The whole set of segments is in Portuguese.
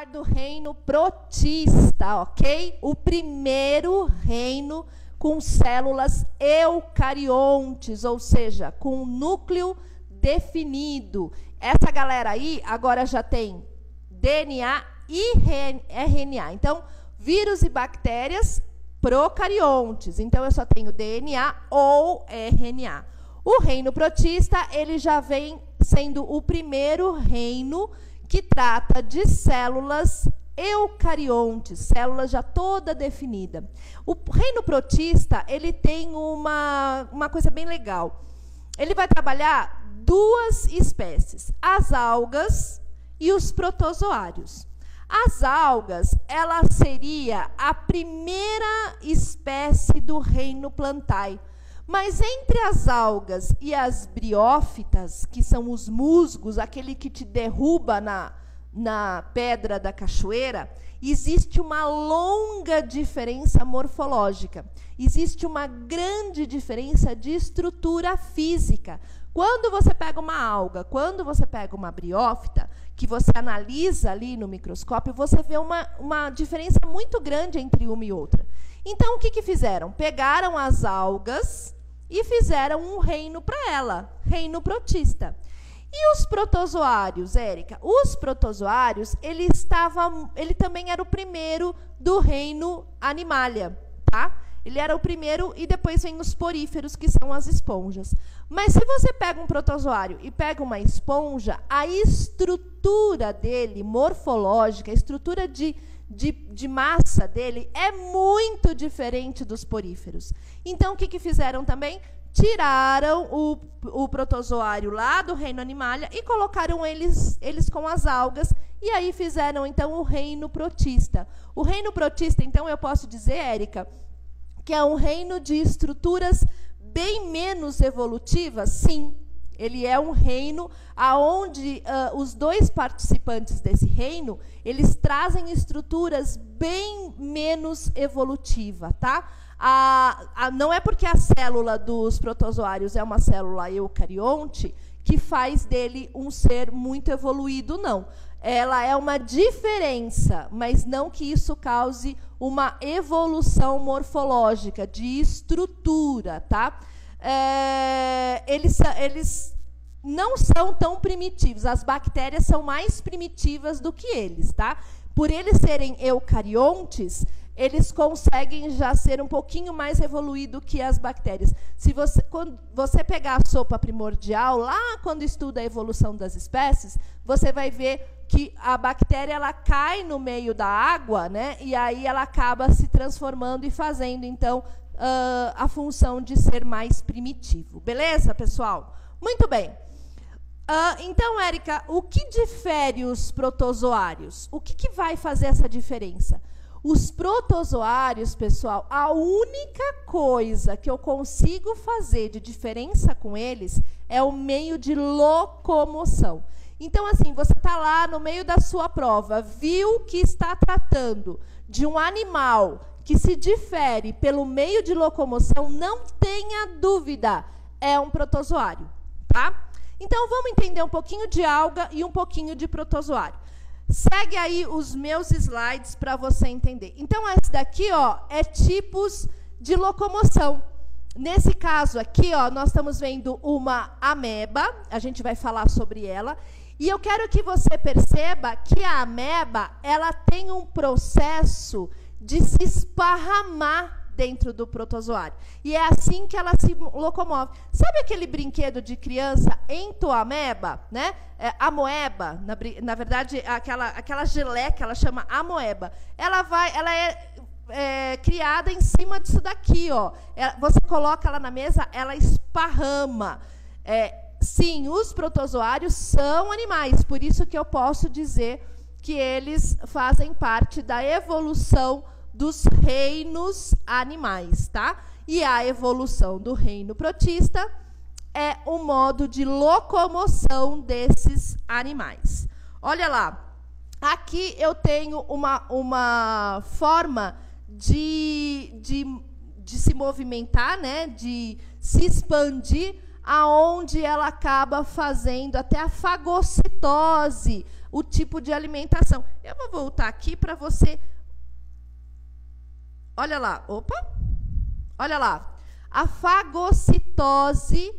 falar do reino protista, ok? O primeiro reino com células eucariontes, ou seja, com núcleo definido. Essa galera aí agora já tem DNA e RNA. Então, vírus e bactérias procariontes. Então, eu só tenho DNA ou RNA. O reino protista, ele já vem sendo o primeiro reino que trata de células eucariontes, células já toda definida. O reino protista, ele tem uma coisa bem legal. Ele vai trabalhar duas espécies, as algas e os protozoários. As algas, ela seria a primeira espécie do reino plantae. Mas entre as algas e as briófitas, que são os musgos, aquele que te derruba na pedra da cachoeira, existe uma longa diferença morfológica. Existe uma grande diferença de estrutura física. Quando você pega uma alga, quando você pega uma briófita, que você analisa ali no microscópio, você vê uma diferença muito grande entre uma e outra. Então, o que fizeram? Pegaram as algas e fizeram um reino para ela, reino protista. E os protozoários, Érica? Os protozoários, ele também era o primeiro do reino Animalia, tá? Ele era o primeiro e depois vem os poríferos, que são as esponjas. Mas se você pega um protozoário e pega uma esponja, a estrutura dele, morfológica, a estrutura de massa dele é muito diferente dos poríferos. Então, o que fizeram também? Tiraram o protozoário lá do reino Animalia e colocaram eles com as algas, e aí fizeram, então, o reino protista. O reino protista, então, eu posso dizer, Érica, que é um reino de estruturas bem menos evolutivas? Sim. Ele é um reino onde os dois participantes desse reino, eles trazem estruturas bem menos evolutivas, tá? Não é porque a célula dos protozoários é uma célula eucarionte que faz dele um ser muito evoluído, não. Ela é uma diferença, mas não que isso cause uma evolução morfológica, de estrutura, tá? Eles não são tão primitivos. As bactérias são mais primitivas do que eles, tá? Por eles serem eucariontes, eles conseguem já ser um pouquinho mais evoluído que as bactérias. Quando você pegar a sopa primordial, lá quando estuda a evolução das espécies, você vai ver que a bactéria ela cai no meio da água, né? E aí ela acaba se transformando e fazendo, então, a função de ser mais primitivo. Beleza, pessoal? Muito bem. Então, Érica, o que difere os protozoários? O que vai fazer essa diferença? Os protozoários, pessoal, a única coisa que eu consigo fazer de diferença com eles é o meio de locomoção. Então, assim, você está lá no meio da sua prova, viu que está tratando de um animal que se difere pelo meio de locomoção, não tenha dúvida, é um protozoário, tá? Então, vamos entender um pouquinho de alga e um pouquinho de protozoário. Segue aí os meus slides para você entender. Então, esse daqui, ó, é tipos de locomoção. Nesse caso aqui, ó, nós estamos vendo uma ameba, a gente vai falar sobre ela, e eu quero que você perceba que a ameba, ela tem um processo de se esparramar dentro do protozoário. E é assim que ela se locomove. Sabe aquele brinquedo de criança entoameba, né? Amoeba, na verdade, aquela geleca, ela chama amoeba. Ela é criada em cima disso daqui, ó. Você coloca ela na mesa, ela esparrama. Sim, os protozoários são animais, por isso que eu posso dizer que eles fazem parte da evolução dos reinos animais, tá? E a evolução do reino protista é o modo de locomoção desses animais. Olha lá, aqui eu tenho uma forma de se movimentar, né? De se expandir aonde ela acaba fazendo até a fagocitose, o tipo de alimentação. Eu vou voltar aqui para você. Olha lá, opa, olha lá. A fagocitose,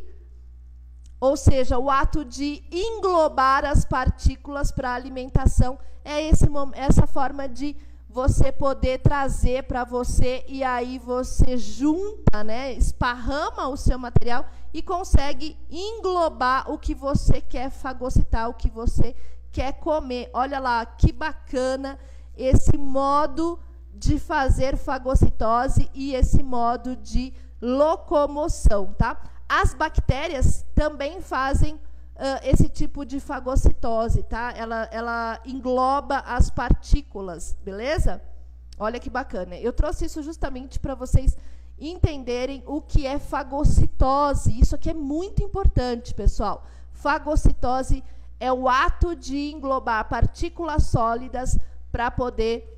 ou seja, o ato de englobar as partículas para a alimentação, é essa forma de você poder trazer para você, e aí você junta, né, esparrama o seu material e consegue englobar o que você quer fagocitar, o que você quer comer. Olha lá, que bacana esse modo de fazer fagocitose e esse modo de locomoção, tá? As bactérias também fazem esse tipo de fagocitose, tá? Ela engloba as partículas, beleza? Olha que bacana. Eu trouxe isso justamente para vocês entenderem o que é fagocitose. Isso aqui é muito importante, pessoal. Fagocitose é o ato de englobar partículas sólidas para poder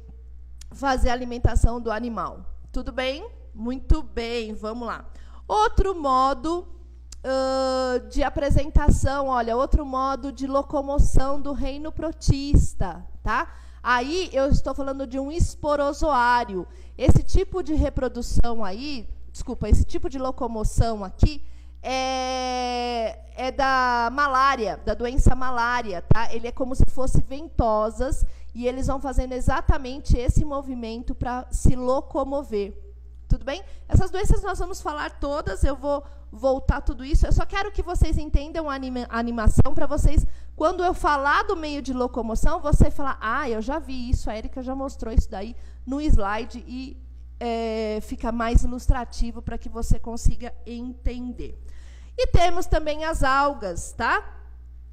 fazer a alimentação do animal. Tudo bem? Muito bem, vamos lá. Outro modo de apresentação, olha, outro modo de locomoção do reino protista, tá? Aí eu estou falando de um esporozoário. Esse tipo de reprodução aí, desculpa, esse tipo de locomoção aqui é da malária, da doença malária, tá? Ele é como se fosse ventosas e eles vão fazendo exatamente esse movimento para se locomover. Tudo bem? Essas doenças nós vamos falar todas, eu vou voltar tudo isso. Eu só quero que vocês entendam a animação para vocês, quando eu falar do meio de locomoção, você falar, ah, eu já vi isso, a Érica já mostrou isso daí no slide e fica mais ilustrativo para que você consiga entender. E temos também as algas, tá?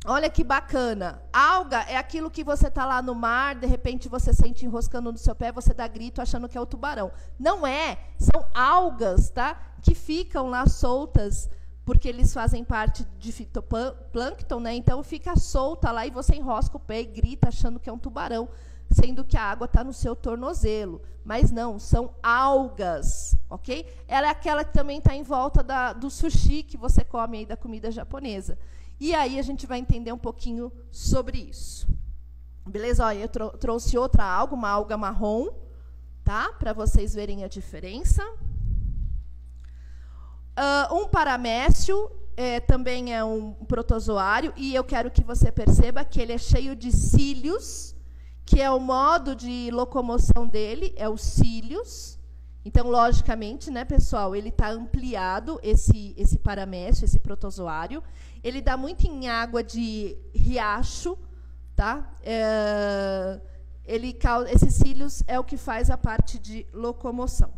Olha que bacana. Alga é aquilo que você está lá no mar, de repente você sente enroscando no seu pé, você dá grito achando que é o tubarão. Não é, são algas, tá? Que ficam lá soltas, porque eles fazem parte de fitoplâncton, né? Então fica solta lá e você enrosca o pé e grita achando que é um tubarão, sendo que a água está no seu tornozelo. Mas não, são algas, ok? Ela é aquela que também está em volta do sushi que você come aí da comida japonesa. E aí a gente vai entender um pouquinho sobre isso. Beleza? Olha, eu trouxe outra alga, uma alga marrom, tá? Para vocês verem a diferença. Um paramécio também é um protozoário, e eu quero que você perceba que ele é cheio de cílios, que é o modo de locomoção dele, é os cílios. Então, logicamente, né, pessoal, ele está ampliado, esse paramécio, esse protozoário. Ele dá muito em água de riacho, tá? Esses cílios é o que faz a parte de locomoção.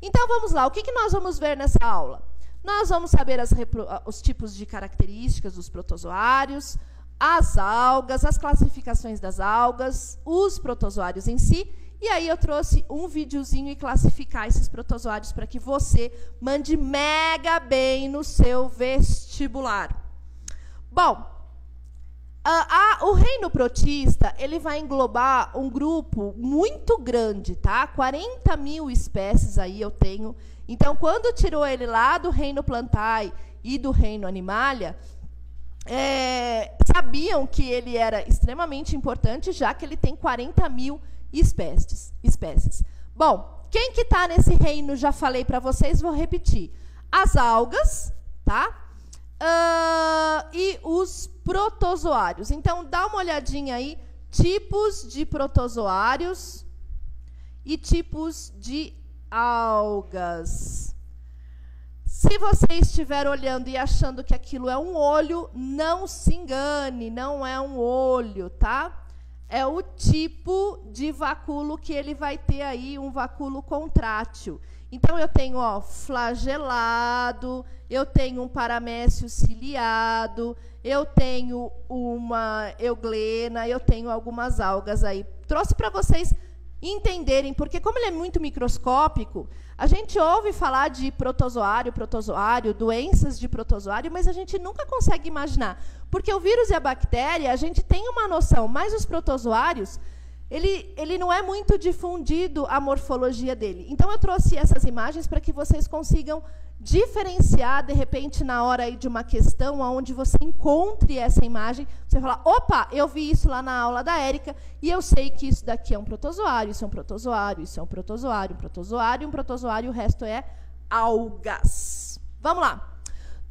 Então, vamos lá. O que nós vamos ver nessa aula? Nós vamos saber os tipos de características dos protozoários, as algas, as classificações das algas, os protozoários em si. E aí eu trouxe um videozinho e classificar esses protozoários para que você mande mega bem no seu vestibular. Bom, o reino protista, ele vai englobar um grupo muito grande, tá? 40 mil espécies aí eu tenho. Então, quando tirou ele lá do reino Plantae e do reino Animalia, sabiam que ele era extremamente importante, já que ele tem 40 mil espécies. Bom, quem que está nesse reino, já falei para vocês, vou repetir. As algas, tá? E os protozoários. Então, dá uma olhadinha aí, tipos de protozoários e tipos de algas. Se você estiver olhando e achando que aquilo é um olho, não se engane, não é um olho, tá? É o tipo de vacúolo que ele vai ter aí, um vacúolo contrátil. Então, eu tenho, ó, flagelado, eu tenho um paramécio ciliado, eu tenho uma euglena, eu tenho algumas algas aí. Trouxe para vocês entenderem, porque como ele é muito microscópico, a gente ouve falar de protozoário, doenças de protozoário, mas a gente nunca consegue imaginar. Porque o vírus e a bactéria, a gente tem uma noção, mas os protozoários, ele não é muito difundido a morfologia dele. Então, eu trouxe essas imagens para que vocês consigam diferenciar, de repente, na hora aí de uma questão onde você encontre essa imagem, você fala, opa, eu vi isso lá na aula da Érica, e eu sei que isso daqui é um protozoário, isso é um protozoário, isso é um protozoário, um protozoário, um protozoário, o resto é algas. Vamos lá.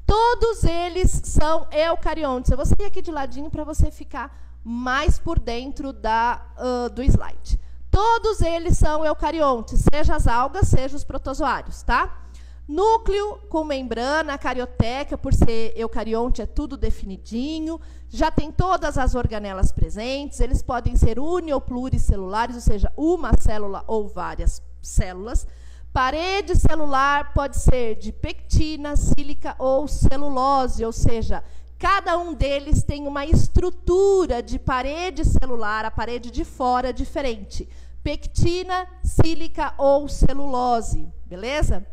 Todos eles são eucariontes. Eu vou sair aqui de ladinho para você ficar mais por dentro do slide. Todos eles são eucariontes, seja as algas, seja os protozoários, tá? Núcleo com membrana, carioteca, por ser eucarionte, é tudo definidinho. Já tem todas as organelas presentes. Eles podem ser uni- ou pluricelulares, ou seja, uma célula ou várias células. Parede celular pode ser de pectina, sílica ou celulose, ou seja, cada um deles tem uma estrutura de parede celular, a parede de fora diferente. Pectina, sílica ou celulose, beleza?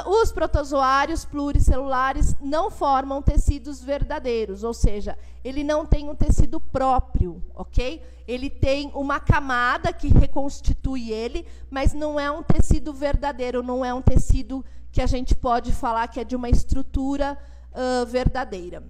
Os protozoários pluricelulares não formam tecidos verdadeiros, ou seja, ele não tem um tecido próprio, ok? Ele tem uma camada que reconstitui ele, mas não é um tecido verdadeiro, não é um tecido que a gente pode falar que é de uma estrutura verdadeira.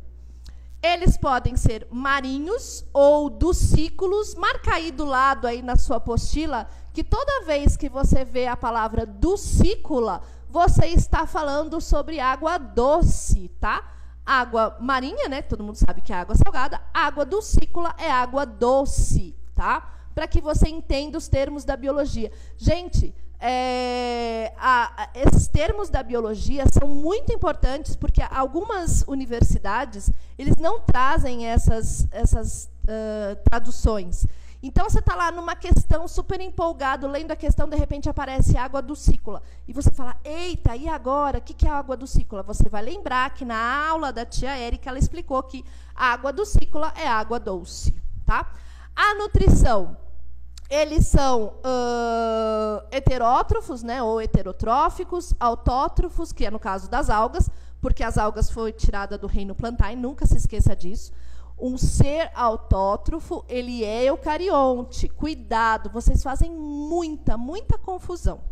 Eles podem ser marinhos ou duscículos. Marca aí do lado, aí na sua apostila, que toda vez que você vê a palavra duscícula, você está falando sobre água doce, tá? Água marinha, né? Todo mundo sabe que é água salgada. Água duscícula é água doce, tá? Para que você entenda os termos da biologia. Gente, esses termos da biologia são muito importantes porque algumas universidades eles não trazem essas traduções. Então, você está lá numa questão super empolgado, lendo a questão, de repente aparece água duscícula. E você fala, eita, e agora? O que é água duscícula? Você vai lembrar que na aula da tia Érica, ela explicou que a água duscícula é água doce. Tá? A nutrição. Eles são heterótrofos, né, ou heterotróficos, autótrofos, que é no caso das algas, porque as algas foi tirada do reino plantae, nunca se esqueça disso. Um ser autótrofo, ele é eucarionte. Cuidado, vocês fazem muita confusão.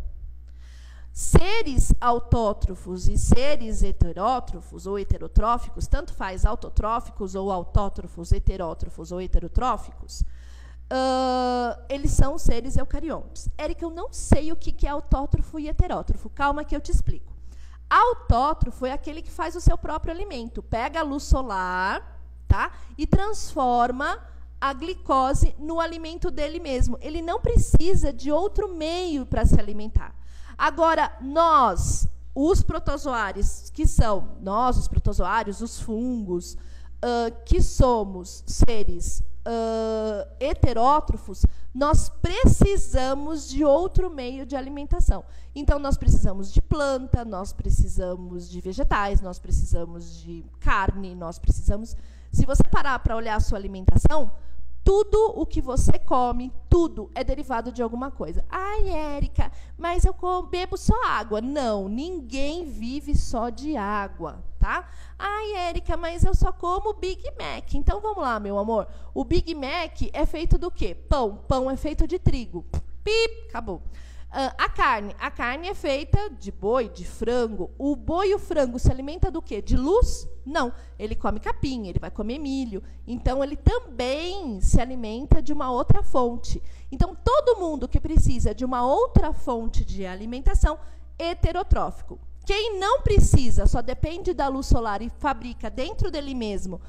Seres autótrofos e seres heterótrofos ou heterotróficos, tanto faz autotróficos ou autótrofos, heterótrofos ou heterotróficos, eles são seres eucariontes. Érica, eu não sei o que é autótrofo e heterótrofo. Calma que eu te explico. Autótrofo é aquele que faz o seu próprio alimento. Pega a luz solar, tá? E transforma a glicose no alimento dele mesmo. Ele não precisa de outro meio para se alimentar. Agora, nós, os protozoários, que são nós, os protozoários, os fungos, que somos seres heterótrofos, nós precisamos de outro meio de alimentação. Então, nós precisamos de planta, nós precisamos de vegetais, nós precisamos de carne, nós precisamos... Se você parar para olhar a sua alimentação, tudo o que você come, tudo é derivado de alguma coisa. Ai, Érica, mas eu bebo só água. Não, ninguém vive só de água, tá? Ai, Érica, mas eu só como Big Mac. Então, vamos lá, meu amor. O Big Mac é feito do quê? Pão. Pão é feito de trigo. Pip, acabou. A carne é feita de boi, de frango. O boi e o frango se alimenta do quê? De luz? Não, ele come capim, ele vai comer milho. Então, ele também se alimenta de uma outra fonte. Então, todo mundo que precisa de uma outra fonte de alimentação, heterotrófico. Quem não precisa, só depende da luz solar e fabrica dentro dele mesmo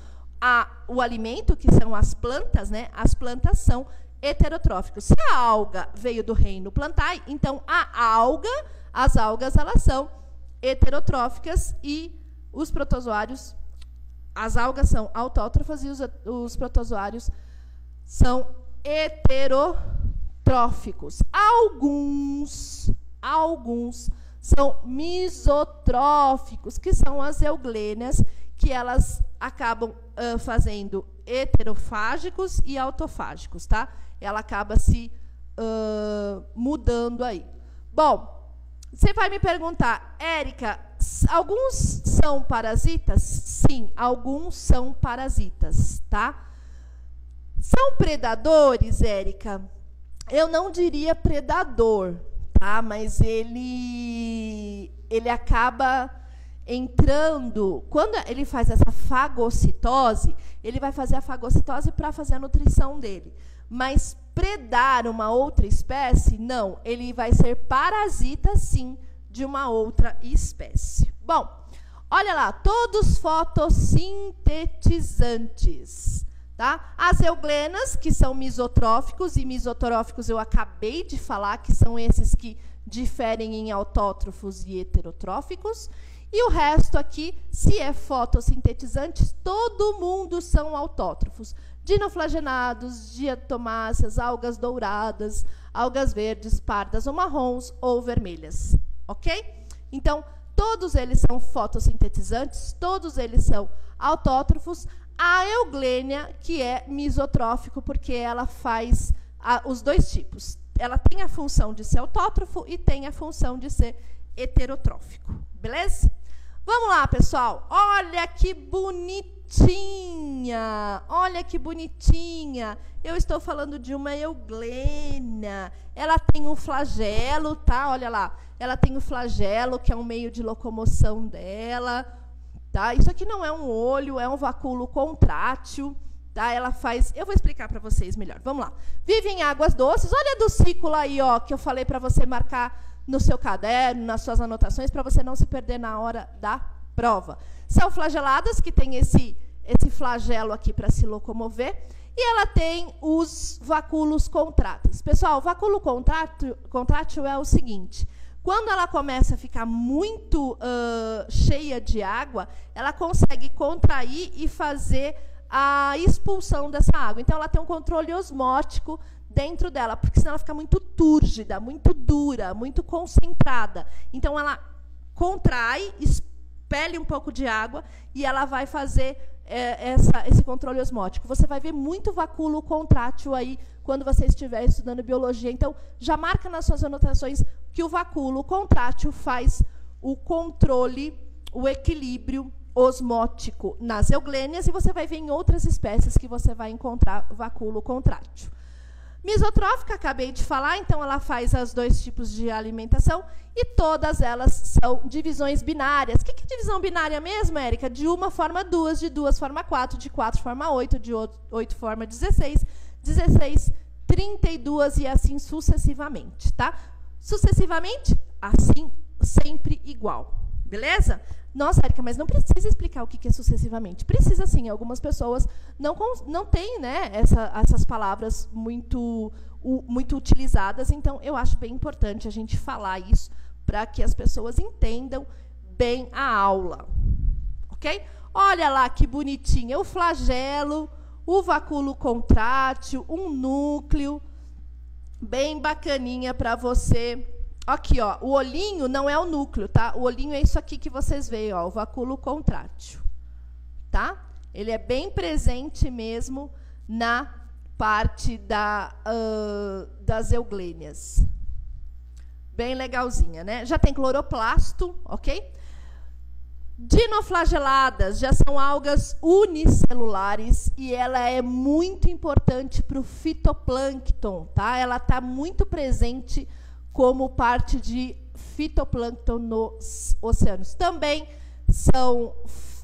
o alimento, que são as plantas, né? As plantas são heterotróficos. Se a alga veio do reino plantae, então as algas elas são heterotróficas e os protozoários, as algas são autótrofas e os protozoários são heterotróficos. Alguns são misotróficos, que são as euglênias, que elas acabam fazendo heterofágicos e autofágicos, tá? Ela acaba se mudando aí. Bom, você vai me perguntar, Érica, alguns são parasitas? Sim, alguns são parasitas, tá? São predadores, Érica? Eu não diria predador, tá? Mas ele acaba entrando, quando ele faz essa fagocitose, ele vai fazer a fagocitose para fazer a nutrição dele. Mas predar uma outra espécie, não. Ele vai ser parasita, sim, de uma outra espécie. Bom, olha lá, todos fotossintetizantes. Tá? As euglenas, que são mesotróficos, e mesotróficos eu acabei de falar, que são esses que diferem em autótrofos e heterotróficos. E o resto aqui, se é fotossintetizantes, todo mundo são autótrofos. Dinoflagenados, diatomáceas, algas douradas, algas verdes, pardas ou marrons ou vermelhas. Ok? Então, todos eles são fotossintetizantes, todos eles são autótrofos. A euglênia, que é mesotrófico, porque ela faz os dois tipos. Ela tem a função de ser autótrofo e tem a função de ser heterotrófico. Beleza? Vamos lá, pessoal. Olha que bonitinha. Olha que bonitinha. Eu estou falando de uma euglênia. Ela tem um flagelo, tá? Olha lá. Ela tem o flagelo, que é um meio de locomoção dela. Tá? Isso aqui não é um olho, é um vacúolo contrátil. Tá? Ela faz... Eu vou explicar para vocês melhor. Vamos lá. Vive em águas doces. Olha do ciclo aí, ó, que eu falei para você marcar no seu caderno, nas suas anotações, para você não se perder na hora da prova. São flageladas, que tem esse flagelo aqui para se locomover. E ela tem os vacúolos contráteis. Pessoal, o vacúolo contrátil é o seguinte... Quando ela começa a ficar muito cheia de água, ela consegue contrair e fazer a expulsão dessa água. Então, ela tem um controle osmótico dentro dela, porque senão ela fica muito túrgida, muito dura, muito concentrada. Então, ela contrai, expele um pouco de água e ela vai fazer esse controle osmótico. Você vai ver muito vacúolo contrátil aí quando você estiver estudando biologia. Então, já marca nas suas anotações que o vacúolo contrátil faz o controle, o equilíbrio osmótico nas euglênias, e você vai ver em outras espécies que você vai encontrar vacúolo contrátil. Mesotrófica, acabei de falar, então ela faz os dois tipos de alimentação, e todas elas são divisões binárias. O que é divisão binária mesmo, Érica? De uma forma duas, de duas forma 4, de 4 forma 8, de 8 forma 16, 16, 32 e assim sucessivamente, tá? Sucessivamente, assim, sempre igual. Beleza? Nossa, Érica, mas não precisa explicar o que é sucessivamente. Precisa sim, algumas pessoas não têm, né, essas palavras muito utilizadas, então eu acho bem importante a gente falar isso para que as pessoas entendam bem a aula. Ok? Olha lá que bonitinha, o flagelo, o vacúolo contrátil, um núcleo, bem bacaninha para você. Aqui, ó, o olhinho não é o núcleo, tá? O olhinho é isso aqui que vocês veem, ó, o vacúolo contrátil, tá? Ele é bem presente mesmo na parte das euglênias. Bem legalzinha, né? Já tem cloroplasto, ok? Dinoflageladas já são algas unicelulares e ela é muito importante para o fitoplâncton, tá? Ela está muito presente como parte de fitoplâncton nos oceanos. Também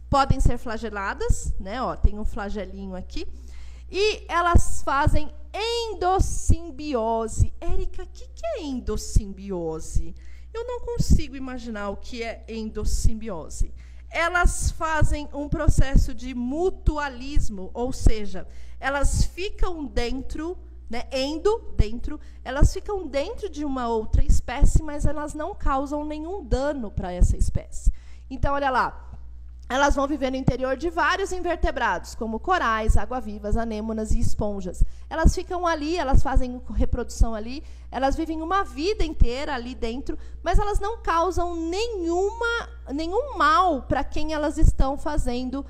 podem ser flageladas, né? Ó, tem um flagelinho aqui. E elas fazem endossimbiose. Érica, o que é endossimbiose? Eu não consigo imaginar o que é endossimbiose. Elas fazem um processo de mutualismo, ou seja, elas ficam dentro, né, dentro, elas ficam dentro de uma outra espécie, mas elas não causam nenhum dano para essa espécie. Então, olha lá, elas vão viver no interior de vários invertebrados, como corais, água-vivas, anêmonas e esponjas. Elas ficam ali, elas fazem reprodução ali, elas vivem uma vida inteira ali dentro, mas elas não causam nenhum mal para quem elas estão fazendo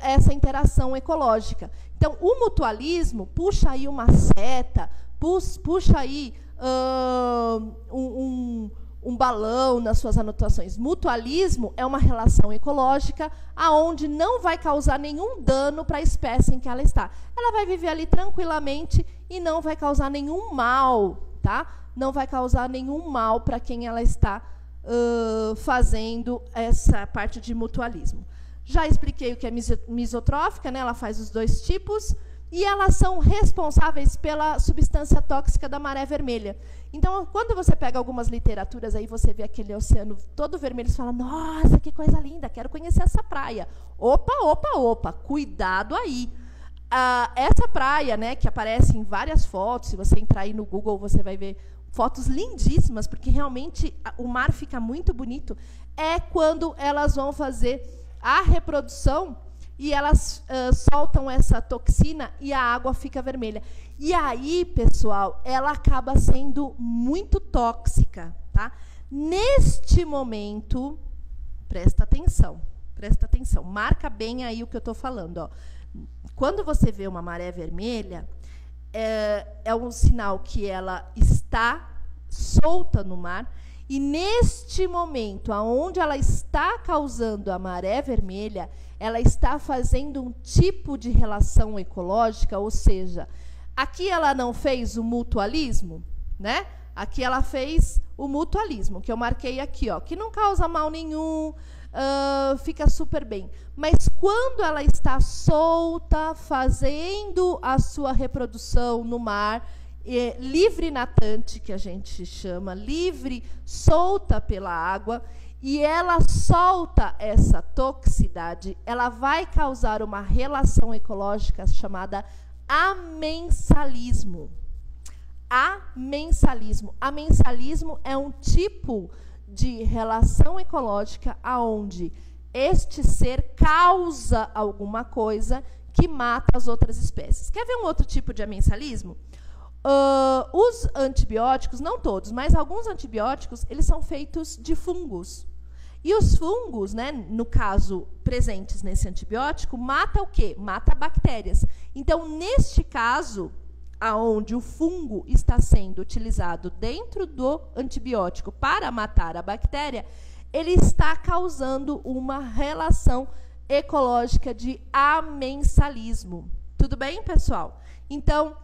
essa interação ecológica. Então, o mutualismo puxa aí uma seta, puxa aí um balão nas suas anotações. Mutualismo é uma relação ecológica aonde não vai causar nenhum dano para a espécie em que ela está. Ela vai viver ali tranquilamente e não vai causar nenhum mal tá? Não vai causar nenhum mal para quem ela está fazendo essa parte de mutualismo. Já expliquei o que é misotrófica, né? Ela faz os dois tipos, e elas são responsáveis pela substância tóxica da maré vermelha. Então, quando você pega algumas literaturas, aí você vê aquele oceano todo vermelho, você fala, nossa, que coisa linda, quero conhecer essa praia. Opa, opa, opa, cuidado aí. Essa praia, né, que aparece em várias fotos, se você entrar aí no Google, você vai ver fotos lindíssimas, porque realmente o mar fica muito bonito, é quando elas vão fazer a reprodução e elas soltam essa toxina e a água fica vermelha. E aí, pessoal, ela acaba sendo muito tóxica, tá? Neste momento, presta atenção, marca bem aí o que eu estou falando, ó. Quando você vê uma maré vermelha, é um sinal que ela está solta no mar, e neste momento, aonde ela está causando a maré vermelha, ela está fazendo um tipo de relação ecológica, ou seja, aqui ela não fez o mutualismo, né? Aqui ela fez o mutualismo, que eu marquei aqui, ó, que não causa mal nenhum, fica super bem. Mas quando ela está solta, fazendo a sua reprodução no mar, livre natante, que a gente chama, livre, solta pela água, e ela solta essa toxicidade, ela vai causar uma relação ecológica chamada amensalismo. Amensalismo é um tipo de relação ecológica aonde este ser causa alguma coisa que mata as outras espécies. Quer ver um outro tipo de amensalismo? Os antibióticos, não todos, mas alguns antibióticos, eles são feitos de fungos. E os fungos, né, no caso, presentes nesse antibiótico, mata o quê? Mata bactérias. Então, neste caso, aonde o fungo está sendo utilizado dentro do antibiótico para matar a bactéria, ele está causando uma relação ecológica de amensalismo. Tudo bem, pessoal? Então,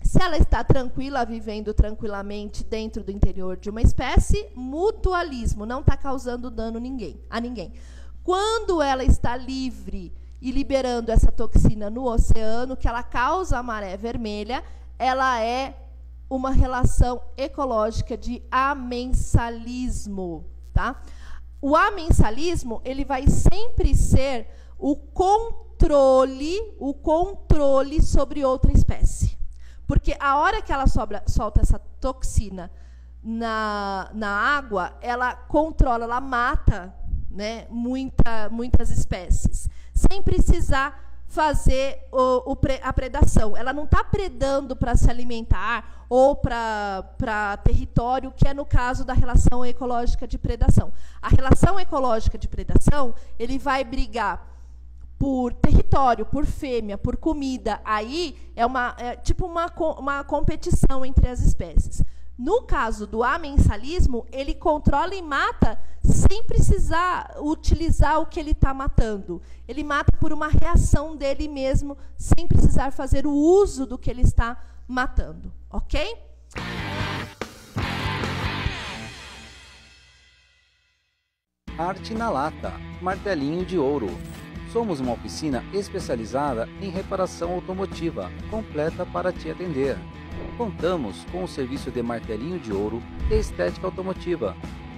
se ela está tranquila, vivendo tranquilamente dentro do interior de uma espécie, mutualismo, não está causando dano a ninguém. Quando ela está livre e liberando essa toxina no oceano, que ela causa a maré vermelha, ela é uma relação ecológica de amensalismo, tá? O amensalismo, ele vai sempre ser o controle sobre outra espécie. Porque a hora que ela solta essa toxina na água, ela controla, ela mata, né, muitas espécies, sem precisar fazer a predação. Ela não está predando para se alimentar ou para território, que é no caso da relação ecológica de predação. A relação ecológica de predação, ele vai brigar por território, por fêmea, por comida. Aí é tipo uma competição entre as espécies. No caso do amensalismo, ele controla e mata sem precisar utilizar o que ele está matando. Ele mata por uma reação dele mesmo, sem precisar fazer o uso do que ele está matando. Ok? Arte na Lata, martelinho de ouro. Somos uma oficina especializada em reparação automotiva, completa para te atender. Contamos com o serviço de martelinho de ouro e estética automotiva,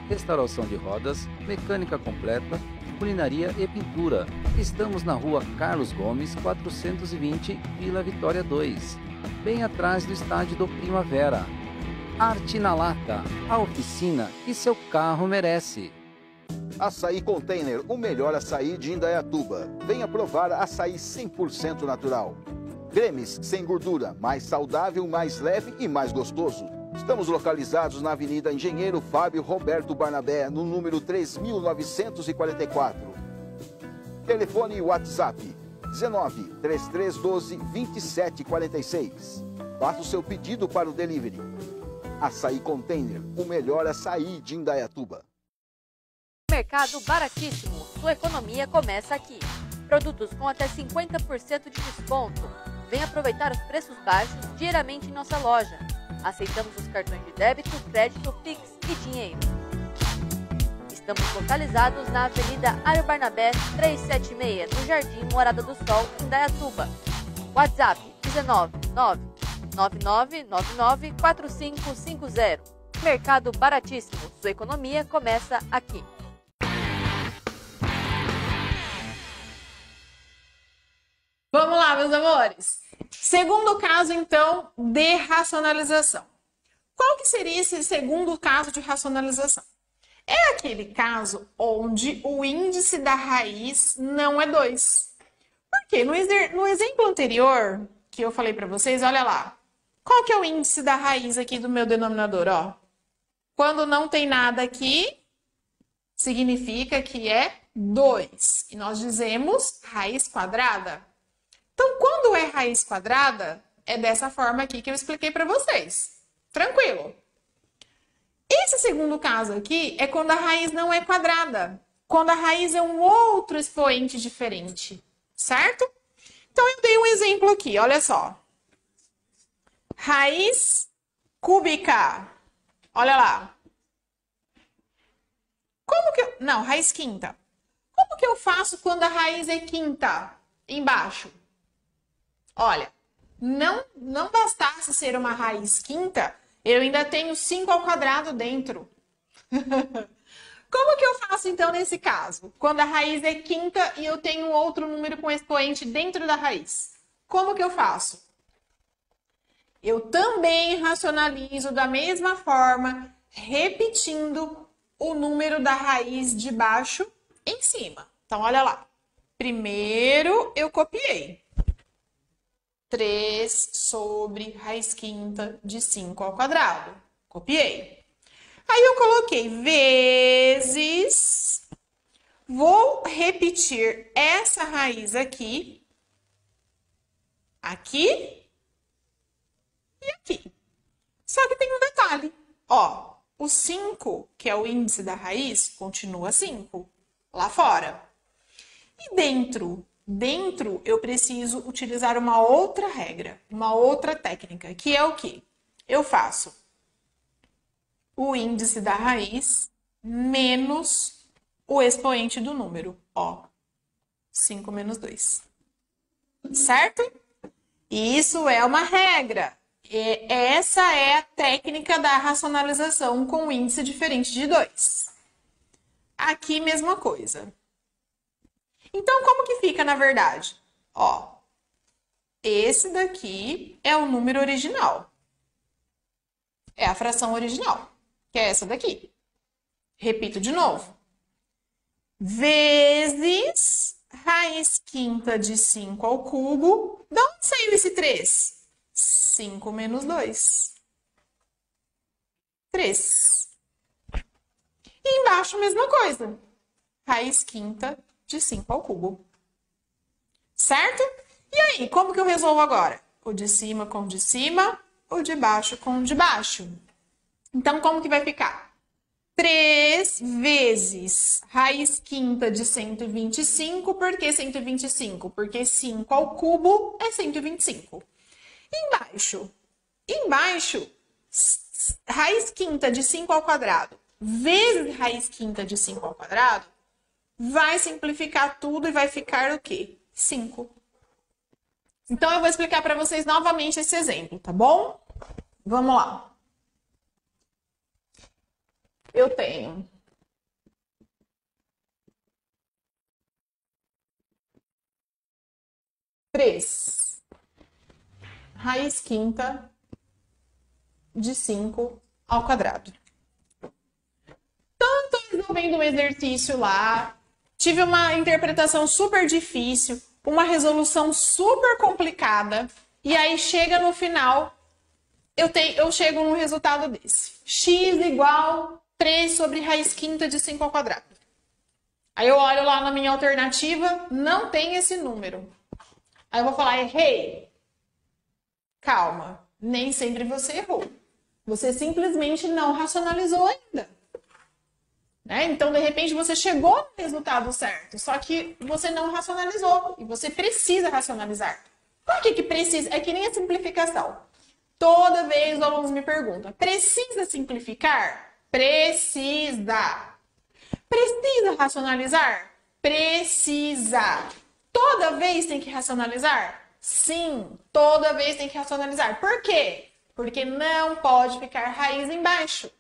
restauração de rodas, mecânica completa, culinaria e pintura. Estamos na rua Carlos Gomes, 420, Vila Vitória 2, bem atrás do estádio do Primavera. Arte na Lata, a oficina que seu carro merece. Açaí Container, o melhor açaí de Indaiatuba. Venha provar açaí 100% natural. Cremes sem gordura, mais saudável, mais leve e mais gostoso. Estamos localizados na Avenida Engenheiro Fábio Roberto Barnabé, no número 3944. Telefone e WhatsApp 19 3312 2746. Faça o seu pedido para o delivery. Açaí Container, o melhor açaí de Indaiatuba. Mercado baratíssimo. Sua economia começa aqui. Produtos com até 50% de desconto. Venha aproveitar os preços baixos diariamente em nossa loja. Aceitamos os cartões de débito, crédito, Pix e dinheiro. Estamos localizados na Avenida Ario Barnabé 376, no Jardim Morada do Sol, Indaiatuba. WhatsApp 19999994550. Mercado Baratíssimo. Sua economia começa aqui. Vamos lá, meus amores. Segundo caso, então, de racionalização. Qual que seria esse segundo caso de racionalização? É aquele caso onde o índice da raiz não é 2. Por quê? No exemplo anterior que eu falei para vocês, olha lá. Qual que é o índice da raiz aqui do meu denominador? Ó? Quando não tem nada aqui, significa que é 2. E nós dizemos raiz quadrada. Então, quando é raiz quadrada, é dessa forma aqui que eu expliquei para vocês. Tranquilo. Esse segundo caso aqui é quando a raiz não é quadrada. Quando a raiz é um outro expoente diferente. Certo? Então, eu dei um exemplo aqui, olha só. Raiz cúbica. Olha lá. Como que eu... Não, raiz quinta. Como que eu faço quando a raiz é quinta? Embaixo. Olha, não bastasse ser uma raiz quinta, eu ainda tenho 5 ao quadrado dentro. Como que eu faço, então, nesse caso? Quando a raiz é quinta e eu tenho outro número com expoente dentro da raiz. Como que eu faço? Eu também racionalizo da mesma forma, repetindo o número da raiz de baixo em cima. Então, olha lá. Primeiro, eu copiei. 3 sobre raiz quinta de 5 ao quadrado. Copiei. Aí eu coloquei vezes. Vou repetir essa raiz aqui. Aqui. E aqui. Só que tem um detalhe. Ó, o 5, que é o índice da raiz, continua 5 lá fora. E dentro eu preciso utilizar uma outra regra, uma outra técnica, que é o quê? Eu faço o índice da raiz menos o expoente do número. Ó, 5 menos 2. Certo? E isso é uma regra. Essa é a técnica da racionalização com índice diferente de 2. Aqui, mesma coisa. Então, como que fica, na verdade? Ó, esse daqui é o número original. É a fração original, que é essa daqui. Repito de novo. Vezes raiz quinta de 5 ao cubo. De onde saiu esse 3? 5 menos 2. 3. E embaixo, mesma coisa. Raiz quinta de 5 ao cubo. Certo? E aí, como que eu resolvo agora? O de cima com o de cima, o de baixo com o de baixo. Então, como que vai ficar? 3 vezes raiz quinta de 125. Por que 125? Porque 5 ao cubo é 125. Embaixo, raiz quinta de 5 ao quadrado vezes raiz quinta de 5 ao quadrado, vai simplificar tudo e vai ficar o quê? 5. Então, eu vou explicar para vocês novamente esse exemplo, tá bom? Vamos lá. Eu tenho 3 raiz quinta de 5 ao quadrado. Então, estou resolvendo um exercício lá, tive uma interpretação super difícil, uma resolução super complicada, e aí chega no final, eu chego num resultado desse. X igual 3 sobre raiz quinta de 5 ao quadrado. Aí eu olho lá na minha alternativa, não tem esse número. Aí eu vou falar, errei. Calma, nem sempre você errou. Você simplesmente não racionalizou ainda. Né? Então, de repente, você chegou no resultado certo, só que você não racionalizou. E você precisa racionalizar. Por que precisa? É que nem a simplificação. Toda vez os alunos me perguntam, precisa simplificar? Precisa. Precisa racionalizar? Precisa. Toda vez tem que racionalizar? Sim, toda vez tem que racionalizar. Por quê? Porque não pode ficar raiz embaixo.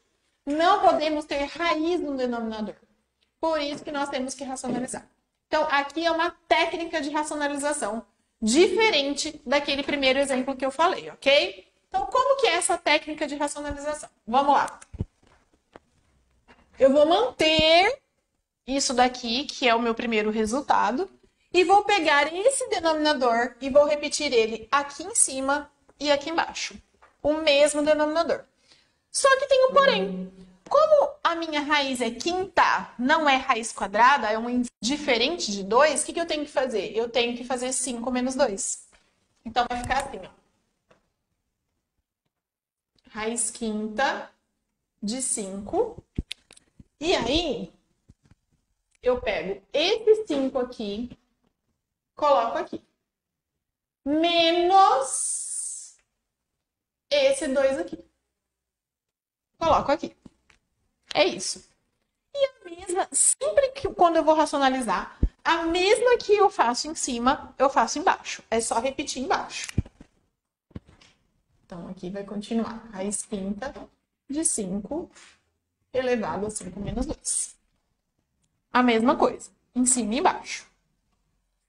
Não podemos ter raiz no denominador. Por isso que nós temos que racionalizar. Então, aqui é uma técnica de racionalização diferente daquele primeiro exemplo que eu falei, ok? Então, como que é essa técnica de racionalização? Vamos lá. Eu vou manter isso daqui, que é o meu primeiro resultado, e vou pegar esse denominador e vou repetir ele aqui em cima e aqui embaixo. O mesmo denominador. Só que tem um porém. Como a minha raiz é quinta, não é raiz quadrada, é um índice diferente de 2, o que eu tenho que fazer? Eu tenho que fazer 5 menos 2. Então, vai ficar assim, ó. Raiz quinta de 5. E aí, eu pego esse 5 aqui, coloco aqui. Menos esse 2 aqui. Coloco aqui. É isso. E a mesma, sempre que quando eu vou racionalizar, a mesma que eu faço em cima, eu faço embaixo. É só repetir embaixo. Então, aqui vai continuar. Raiz quinta de 5 elevado a 5 menos 2. A mesma coisa, em cima e embaixo.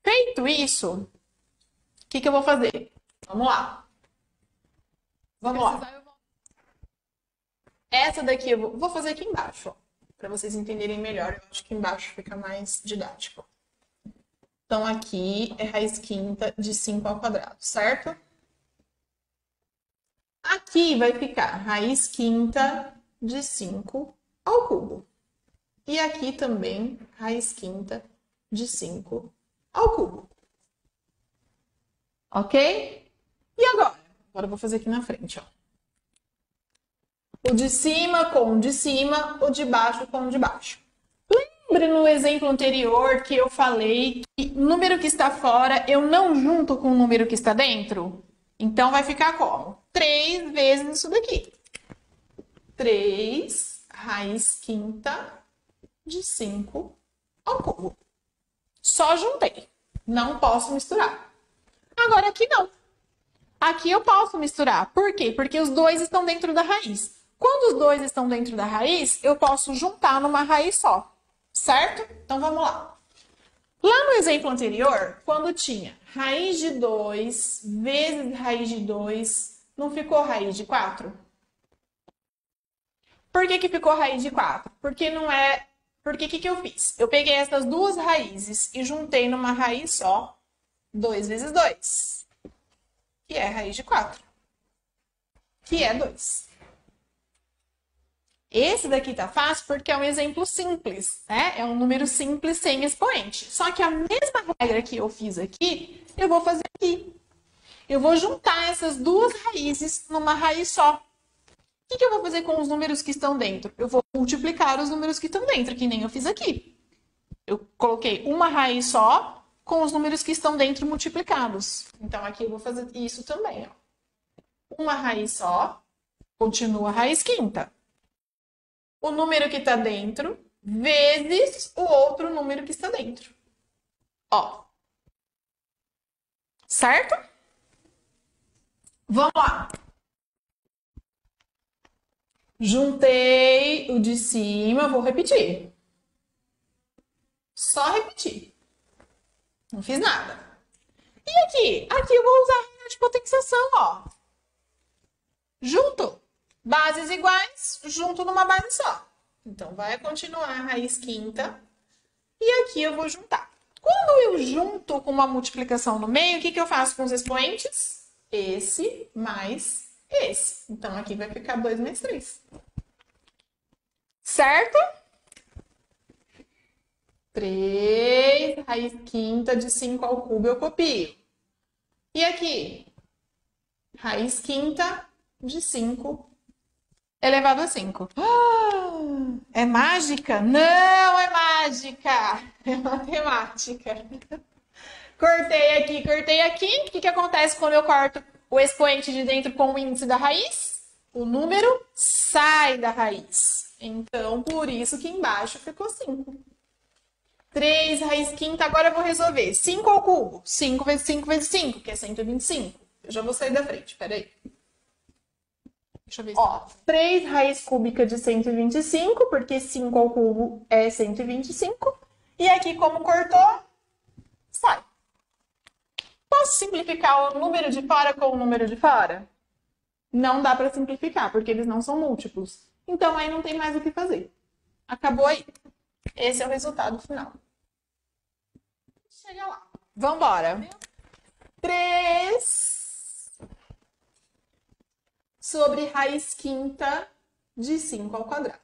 Feito isso, o que eu vou fazer? Vamos lá. Vamos lá. Essa daqui eu vou fazer aqui embaixo, ó, para vocês entenderem melhor. Eu acho que embaixo fica mais didático. Então, aqui é raiz quinta de 5 ao quadrado, certo? Aqui vai ficar raiz quinta de 5 ao cubo. E aqui também, raiz quinta de 5 ao cubo. Ok? E agora? Agora eu vou fazer aqui na frente, ó. O de cima com o de cima, o de baixo com o de baixo. Lembre no exemplo anterior que eu falei que o número que está fora eu não junto com o número que está dentro? Então, vai ficar como? 3 vezes isso daqui. 3 raiz quinta de 5 ao cubo. Só juntei. Não posso misturar. Agora, aqui não. Aqui eu posso misturar. Por quê? Porque os dois estão dentro da raiz. Quando os dois estão dentro da raiz, eu posso juntar numa raiz só. Certo? Então, vamos lá. Lá no exemplo anterior, quando tinha raiz de 2 vezes raiz de 2, não ficou raiz de 4? Por que ficou raiz de 4? Porque não é... Porque o que eu fiz? Eu peguei essas duas raízes e juntei numa raiz só, 2 vezes 2, que é raiz de 4, que é 2. Esse daqui tá fácil porque é um exemplo simples, né? É um número simples sem expoente. Só que a mesma regra que eu fiz aqui, eu vou fazer aqui. Eu vou juntar essas duas raízes numa raiz só. O que eu vou fazer com os números que estão dentro? Eu vou multiplicar os números que estão dentro, que nem eu fiz aqui. Eu coloquei uma raiz só com os números que estão dentro multiplicados. Então, aqui eu vou fazer isso também, ó. Uma raiz só, continua a raiz quinta. O número que está dentro vezes o outro número que está dentro. Ó. Certo? Vamos lá. Juntei o de cima, vou repetir. Só repetir. Não fiz nada. E aqui? Aqui eu vou usar a regra de potenciação, ó. Junto. Bases iguais, junto numa base só. Então, vai continuar a raiz quinta. E aqui eu vou juntar. Quando eu junto com uma multiplicação no meio, o que eu faço com os expoentes? Esse mais esse. Então, aqui vai ficar 2 mais 3. Certo? 3 raiz quinta de 5 ao cubo eu copio. E aqui? Raiz quinta de 5 elevado a 5. É mágica? Não é mágica. É matemática. Cortei aqui, cortei aqui. O que acontece quando eu corto o expoente de dentro com o índice da raiz, o número sai da raiz. Então, por isso que embaixo ficou 5. 3 raiz quinta, agora eu vou resolver. 5 ao cubo. 5 vezes 5 vezes 5, que é 125. Eu já vou sair da frente, peraí. Deixa eu ver. Ó, 3 raiz cúbica de 125, porque 5 ao cubo é 125. E aqui, como cortou, sai. Posso simplificar o número de fora com o número de fora? Não dá para simplificar, porque eles não são múltiplos. Então, aí não tem mais o que fazer. Acabou aí. Esse é o resultado final. Chega lá. Vambora. 3 sobre raiz quinta de 5 ao quadrado.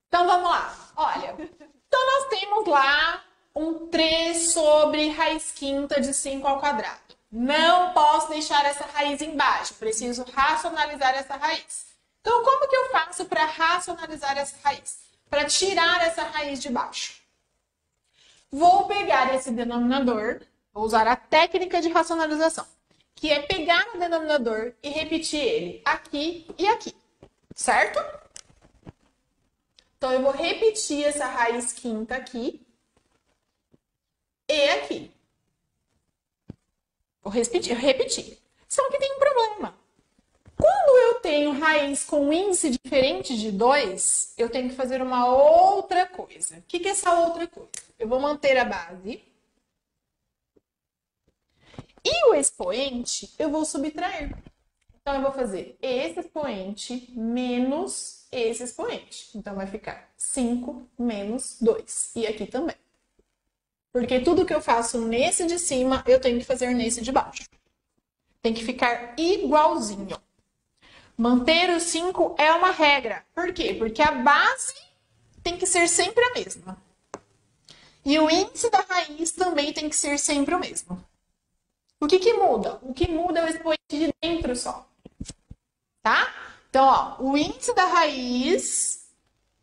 Então, vamos lá. Olha, então nós temos lá um 3 sobre raiz quinta de 5 ao quadrado. Não posso deixar essa raiz embaixo. Preciso racionalizar essa raiz. Então, como que eu faço para racionalizar essa raiz? Para tirar essa raiz de baixo? Vou pegar esse denominador, vou usar a técnica de racionalização, que é pegar o denominador e repetir ele aqui e aqui, certo? Então, eu vou repetir essa raiz quinta aqui e aqui. Vou repetir. Só que tem um problema. Quando eu tenho raiz com índice diferente de 2, eu tenho que fazer uma outra coisa. O que é essa outra coisa? Eu vou manter a base. E o expoente eu vou subtrair. Então, eu vou fazer esse expoente menos esse expoente. Então, vai ficar 5 menos 2. E aqui também. Porque tudo que eu faço nesse de cima, eu tenho que fazer nesse de baixo. Tem que ficar igualzinho. Manter o 5 é uma regra. Por quê? Porque a base tem que ser sempre a mesma. E o índice da raiz também tem que ser sempre o mesmo. O que muda? O que muda é o expoente de dentro só. Tá? Então, ó, o índice da raiz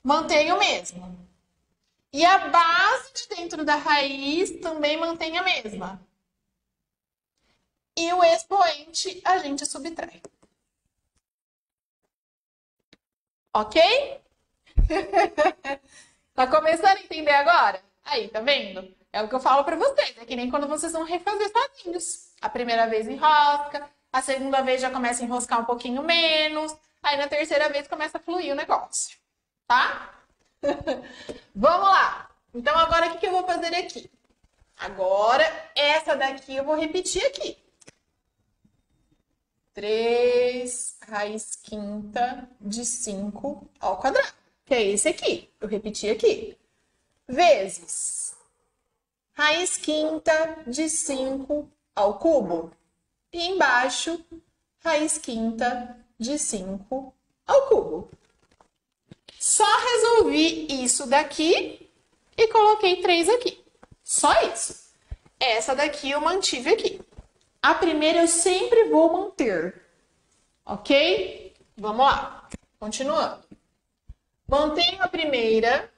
mantém o mesmo. E a base de dentro da raiz também mantém a mesma. E o expoente a gente subtrai. Ok? Tá começando a entender agora? Aí, tá vendo? É o que eu falo pra vocês. É que nem quando vocês vão refazer sozinhos. A primeira vez enrosca, a segunda vez já começa a enroscar um pouquinho menos, aí na terceira vez começa a fluir o negócio. Tá? Vamos lá. Então, agora o que eu vou fazer aqui? Agora, essa daqui eu vou repetir aqui. 3 raiz quinta de 5 ao quadrado. Que é esse aqui. Eu repeti aqui. Vezes raiz quinta de 5 ao cubo. E embaixo, raiz quinta de 5 ao cubo. Só resolvi isso daqui e coloquei 3 aqui. Só isso. Essa daqui eu mantive aqui. A primeira eu sempre vou manter. Ok? Vamos lá. Continuando. Mantenho a primeira.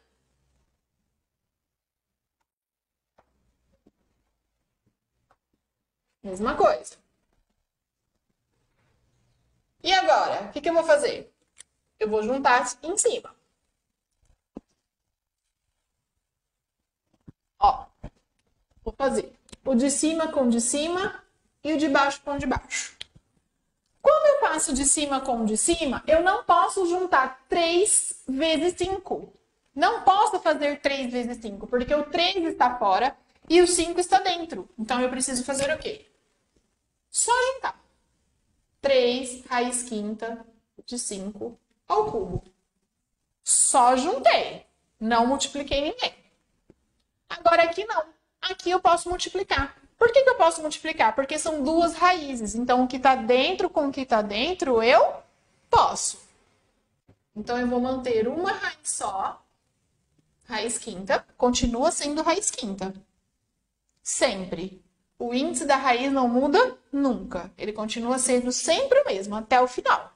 Mesma coisa. E agora? O que eu vou fazer? Eu vou juntar em cima. Ó. Vou fazer o de cima com o de cima e o de baixo com o de baixo. Quando eu faço de cima com o de cima, eu não posso juntar 3 vezes 5. Não posso fazer 3 vezes 5, porque o 3 está fora e o 5 está dentro. Então, eu preciso fazer o quê? Só juntar. 3 raiz quinta de 5 ao cubo. Só juntei. Não multipliquei ninguém. Agora, aqui não. Aqui eu posso multiplicar. Por que eu posso multiplicar? Porque são duas raízes. Então, o que está dentro com o que está dentro, eu posso. Então, eu vou manter uma raiz só. Raiz quinta. Continua sendo raiz quinta. Sempre. O índice da raiz não muda nunca. Ele continua sendo sempre o mesmo, até o final.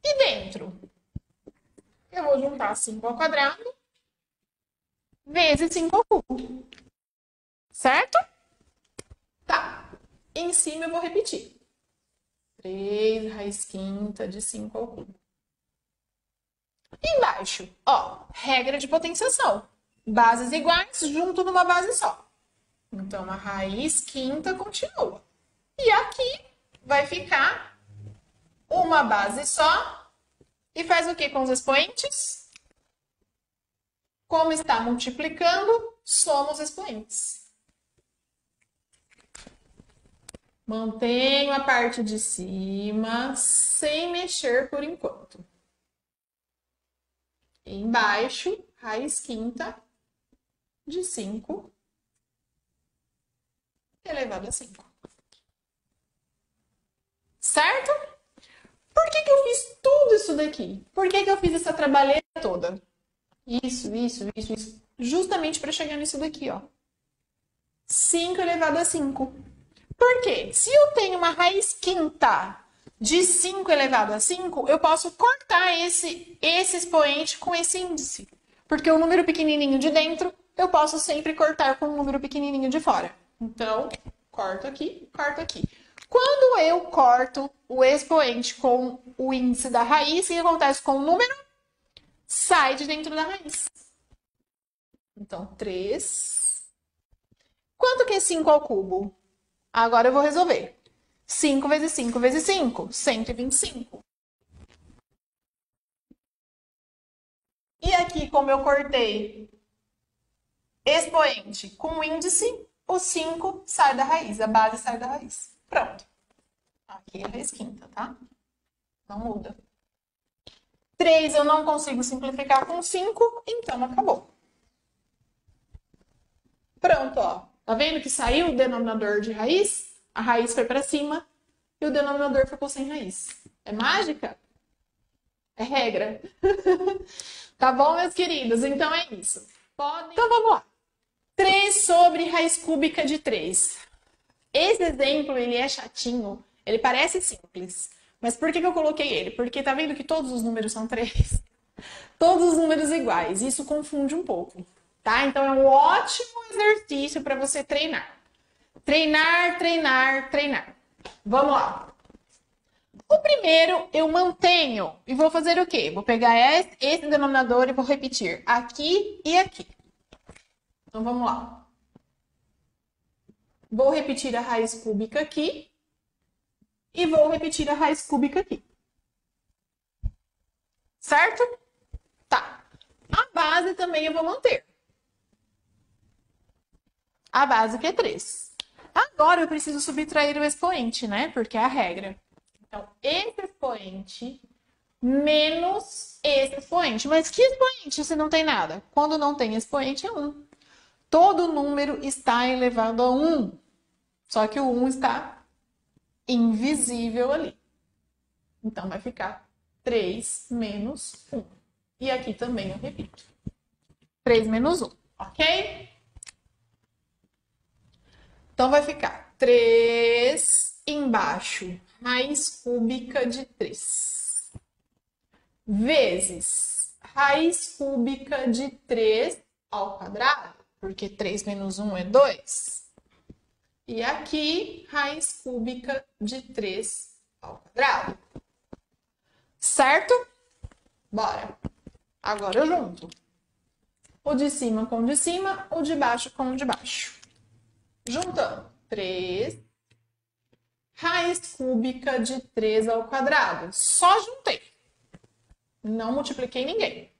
E dentro? Eu vou juntar 5 ao quadrado vezes 5 ao cubo. Certo? Tá. Em cima eu vou repetir. 3 raiz quinta de 5 ao cubo. Embaixo, ó, regra de potenciação. Bases iguais junto numa base só. Então, a raiz quinta continua. E aqui vai ficar uma base só. E faz o que com os expoentes? Como está multiplicando, soma os expoentes. Mantenho a parte de cima sem mexer por enquanto. Embaixo, raiz quinta de 5 elevado a 5. Certo? Por que eu fiz tudo isso daqui? Por que eu fiz essa trabalheira toda? Isso. Justamente para chegar nisso daqui, ó. 5 elevado a 5. Por quê? Se eu tenho uma raiz quinta de 5 elevado a 5, eu posso cortar esse expoente com esse índice. Porque o número pequenininho de dentro, eu posso sempre cortar com o número pequenininho de fora. Então, corto aqui, corto aqui. Quando eu corto o expoente com o índice da raiz, o que acontece com o número? Sai de dentro da raiz. Então, 3. Quanto que é 5 ao cubo? Agora eu vou resolver. 5 vezes 5 vezes 5, 125. E aqui, como eu cortei expoente com índice, o 5 sai da raiz, a base sai da raiz. Pronto. Aqui é a raiz quinta, tá? Não muda. 3 eu não consigo simplificar com 5, então acabou. Pronto, ó. Tá vendo que saiu o denominador de raiz? A raiz foi para cima e o denominador ficou sem raiz. É mágica? É regra. Tá bom, meus queridos? Então é isso. Então vamos lá. 3 sobre raiz cúbica de 3. Esse exemplo, ele é chatinho. Ele parece simples. Mas por que eu coloquei ele? Porque tá vendo que todos os números são 3? Todos os números iguais. Isso confunde um pouco. Tá? Então é um ótimo exercício para você treinar. Treinar. Vamos lá. O primeiro eu mantenho e vou fazer o quê? Vou pegar esse denominador e vou repetir aqui e aqui. Então vamos lá. Vou repetir a raiz cúbica aqui e vou repetir a raiz cúbica aqui. Certo? Tá. A base também eu vou manter. A base que é 3. Agora eu preciso subtrair o expoente, né? Porque é a regra. Então, esse expoente menos esse expoente. Mas que expoente se não tem nada? Quando não tem expoente é 1. Todo número está elevado a 1. Só que o 1 está invisível ali. Então, vai ficar 3 menos 1. E aqui também eu repito. 3 menos 1, ok? Então, vai ficar 3 embaixo, raiz cúbica de 3, vezes raiz cúbica de 3 ao quadrado, porque 3 menos 1 é 2. E aqui, raiz cúbica de 3 ao quadrado. Certo? Bora. Agora eu junto. O de cima com o de cima, o de baixo com o de baixo. Juntando 3, raiz cúbica de 3 ao quadrado. Só juntei. Não multipliquei ninguém.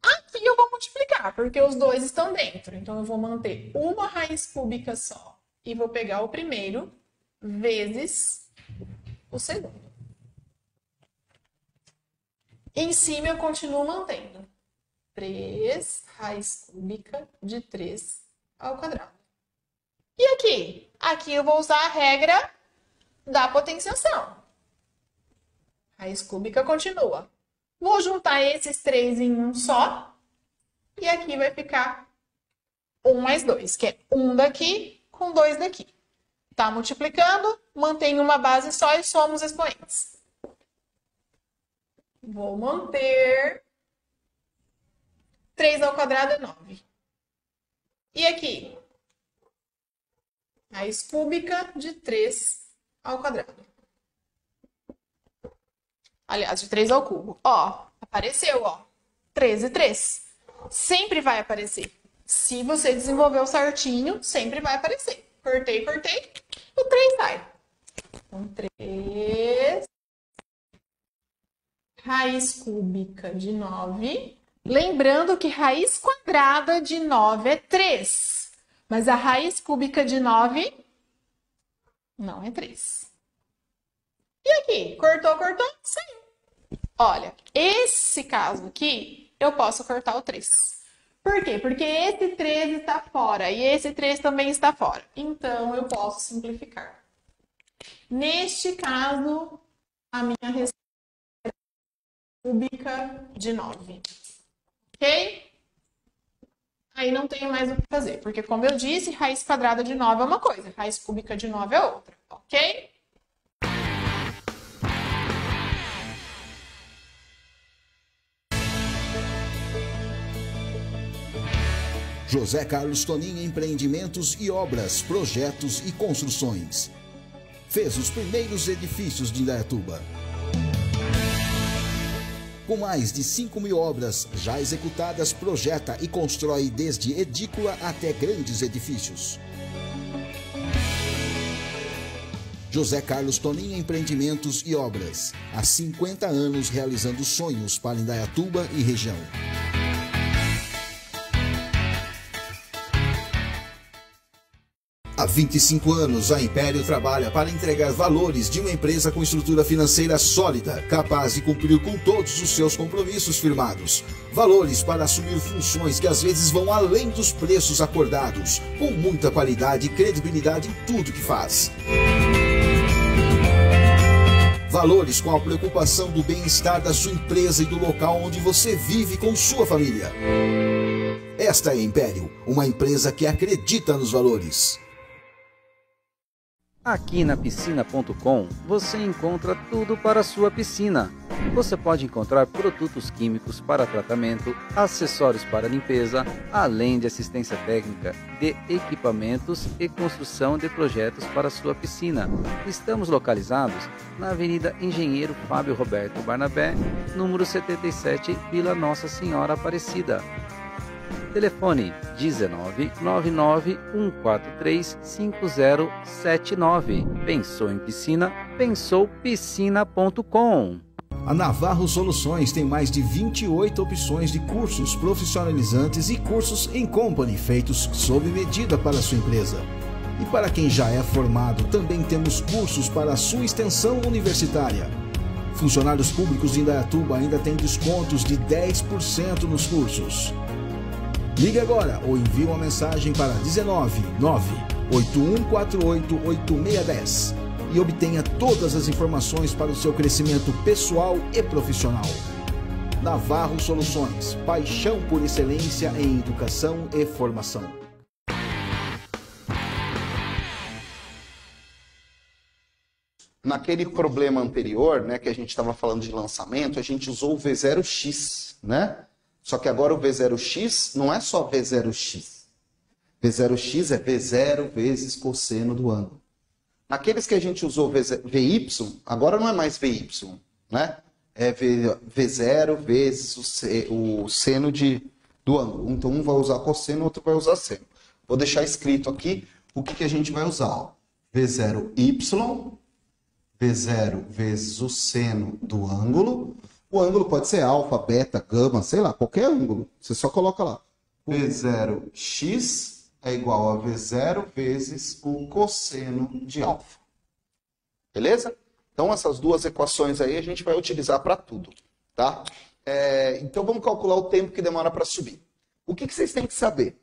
Aqui eu vou multiplicar, porque os dois estão dentro. Então, eu vou manter uma raiz cúbica só. E vou pegar o primeiro vezes o segundo. Em cima, eu continuo mantendo. 3 raiz cúbica de 3 ao quadrado. E aqui? Aqui eu vou usar a regra da potenciação. Raiz cúbica continua. Vou juntar esses 3 em um só. E aqui vai ficar 1 mais 2, que é 1 daqui com 2 daqui. Tá multiplicando, mantém uma base só e soma os expoentes. Vou manter 3 ao quadrado é 9. E aqui? Raiz cúbica de 3 ao quadrado. Aliás, de 3 ao cubo. Ó, apareceu, ó. 13 e 3. Sempre vai aparecer. Se você desenvolveu certinho, sempre vai aparecer. Cortei, cortei. O 3 sai. Então, 3. Raiz cúbica de 9. Lembrando que raiz quadrada de 9 é 3. Mas a raiz cúbica de 9 não é 3. E aqui? Cortou, cortou, saiu. Olha, esse caso aqui, eu posso cortar o 3. Por quê? Porque esse 3 está fora e esse 3 também está fora. Então, eu posso simplificar. Neste caso, a minha resposta é cúbica de 9. Ok? Aí não tenho mais o que fazer, porque como eu disse, raiz quadrada de 9 é uma coisa, raiz cúbica de 9 é outra, ok? José Carlos Tonin Empreendimentos e Obras, Projetos e Construções. Fez os primeiros edifícios de Indaiatuba. Com mais de 5.000 obras já executadas, projeta e constrói desde edícula até grandes edifícios. José Carlos Tonin Empreendimentos e Obras. Há 50 anos realizando sonhos para Indaiatuba e região. Há 25 anos, a Império trabalha para entregar valores de uma empresa com estrutura financeira sólida, capaz de cumprir com todos os seus compromissos firmados. Valores para assumir funções que às vezes vão além dos preços acordados, com muita qualidade e credibilidade em tudo que faz. Valores com a preocupação do bem-estar da sua empresa e do local onde você vive com sua família. Esta é a Império, uma empresa que acredita nos valores. Aqui na piscina.com você encontra tudo para a sua piscina. Você pode encontrar produtos químicos para tratamento, acessórios para limpeza, além de assistência técnica de equipamentos e construção de projetos para a sua piscina. Estamos localizados na Avenida Engenheiro Fábio Roberto Barnabé, número 77, Vila Nossa Senhora Aparecida. Telefone 19 99 143 5079. Pensou em piscina? Pensou piscina.com. A Navarro Soluções tem mais de 28 opções de cursos profissionalizantes e cursos em company feitos sob medida para a sua empresa. E para quem já é formado, também temos cursos para a sua extensão universitária. Funcionários públicos de Indaiatuba ainda têm descontos de 10% nos cursos. Ligue agora ou envie uma mensagem para 19 98148 8610 e obtenha todas as informações para o seu crescimento pessoal e profissional. Navarro Soluções, paixão por excelência em educação e formação. Naquele problema anterior, né, que a gente estava falando de lançamento, a gente usou o V0x, né? Só que agora o V0x não é só V0x. V0x é V0 vezes cosseno do ângulo. Naqueles que a gente usou VY, agora não é mais VY, né? É V0 vezes o seno do ângulo. Então um vai usar cosseno, o outro vai usar seno. Vou deixar escrito aqui o que a gente vai usar. Ó. V0y, V0 vezes o seno do ângulo. O ângulo pode ser alfa, beta, gama, sei lá, qualquer ângulo. Você só coloca lá. V0x é igual a V0 vezes o cosseno de alfa. Beleza? Então, essas duas equações aí a gente vai utilizar para tudo. Tá? Então, vamos calcular o tempo que demora para subir. O que vocês têm que saber?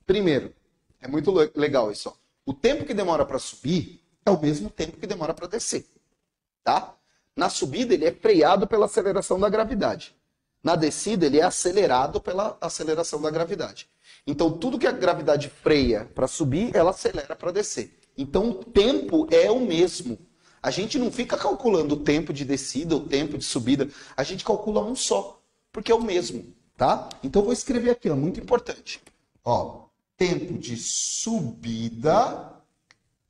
Primeiro, é muito legal isso. Ó. O tempo que demora para subir é o mesmo tempo que demora para descer. Tá? Na subida, ele é freado pela aceleração da gravidade. Na descida, ele é acelerado pela aceleração da gravidade. Então, tudo que a gravidade freia para subir, ela acelera para descer. Então, o tempo é o mesmo. A gente não fica calculando o tempo de descida, o tempo de subida. A gente calcula um só, porque é o mesmo. Tá? Então, eu vou escrever aqui, ó, muito importante. Ó, tempo de subida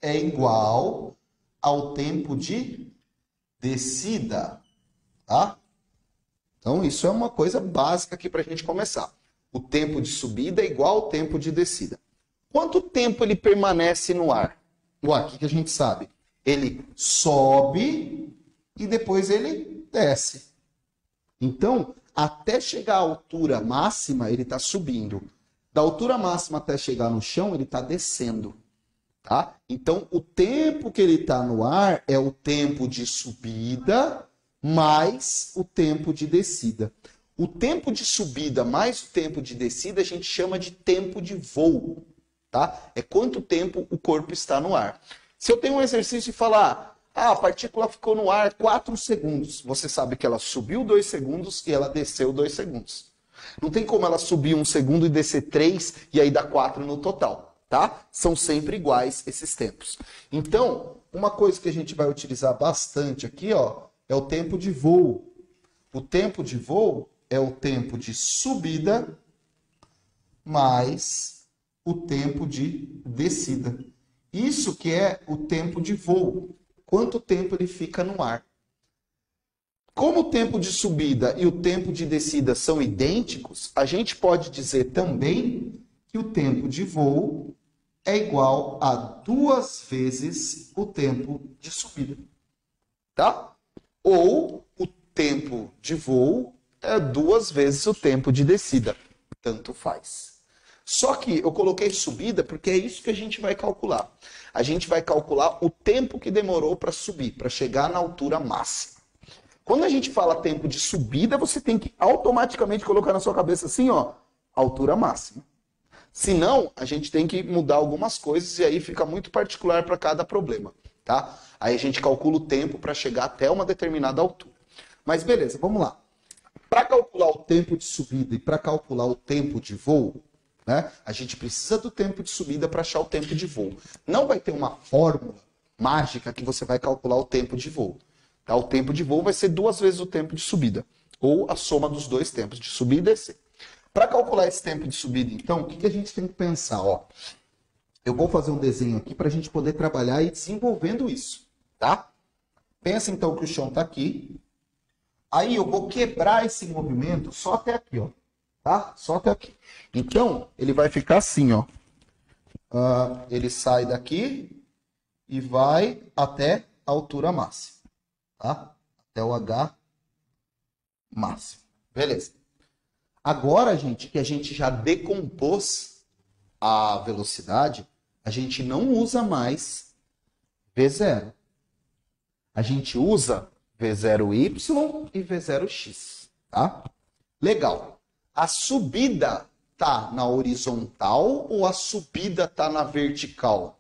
é igual ao tempo de descida, tá? Então, isso é uma coisa básica aqui para a gente começar. O tempo de subida é igual ao tempo de descida. Quanto tempo ele permanece no ar? O ar, o que a gente sabe? Ele sobe e depois ele desce. Então, até chegar à altura máxima, ele está subindo. Da altura máxima até chegar no chão, ele está descendo. Tá? Então, o tempo que ele está no ar é o tempo de subida mais o tempo de descida. O tempo de subida mais o tempo de descida a gente chama de tempo de voo. Tá? É quanto tempo o corpo está no ar. Se eu tenho um exercício e falar, a partícula ficou no ar 4 segundos, você sabe que ela subiu 2 segundos e ela desceu 2 segundos. Não tem como ela subir 1 segundo e descer 3 e aí dá 4 no total. Tá? São sempre iguais esses tempos. Então, uma coisa que a gente vai utilizar bastante aqui, ó, é o tempo de voo. O tempo de voo é o tempo de subida mais o tempo de descida. Isso que é o tempo de voo. Quanto tempo ele fica no ar. Como o tempo de subida e o tempo de descida são idênticos, a gente pode dizer também que o tempo de voo é igual a 2 vezes o tempo de subida. Tá? Ou o tempo de voo é 2 vezes o tempo de descida. Tanto faz. Só que eu coloquei subida porque é isso que a gente vai calcular. A gente vai calcular o tempo que demorou para subir, para chegar na altura máxima. Quando a gente fala tempo de subida, você tem que automaticamente colocar na sua cabeça assim, ó, altura máxima. Senão, a gente tem que mudar algumas coisas e aí fica muito particular para cada problema, tá? Aí a gente calcula o tempo para chegar até uma determinada altura. Mas beleza, vamos lá. Para calcular o tempo de subida e para calcular o tempo de voo, né, a gente precisa do tempo de subida para achar o tempo de voo. Não vai ter uma fórmula mágica que você vai calcular o tempo de voo. Tá? O tempo de voo vai ser 2 vezes o tempo de subida, ou a soma dos 2 tempos, de subir e descer. Para calcular esse tempo de subida, então, o que a gente tem que pensar? Ó, eu vou fazer um desenho aqui para a gente poder trabalhar e desenvolvendo isso, tá? Pensa, então, que o chão está aqui. Aí eu vou quebrar esse movimento só até aqui, ó. Tá? Só até aqui. Então, ele vai ficar assim, ó. Ele sai daqui e vai até a altura máxima, tá? Até o H máximo. Beleza. Agora, gente, que a gente já decompôs a velocidade, a gente não usa mais V0. A gente usa V0y e V0x, tá? Legal. A subida tá na horizontal ou a subida tá na vertical?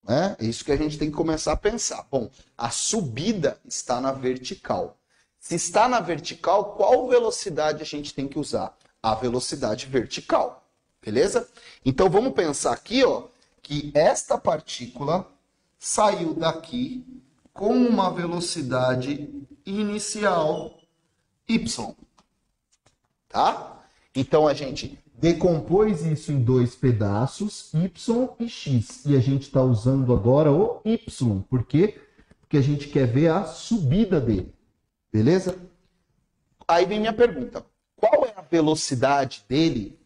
É isso que a gente tem que começar a pensar. Bom, a subida está na vertical. Se está na vertical, qual velocidade a gente tem que usar? A velocidade vertical, beleza? Então vamos pensar aqui, ó, que esta partícula saiu daqui com uma velocidade inicial y, tá? Então a gente decompôs isso em 2 pedaços, y e x, e a gente está usando agora o y, por quê? Porque a gente quer ver a subida dele. Beleza? Aí vem minha pergunta. Qual é a velocidade dele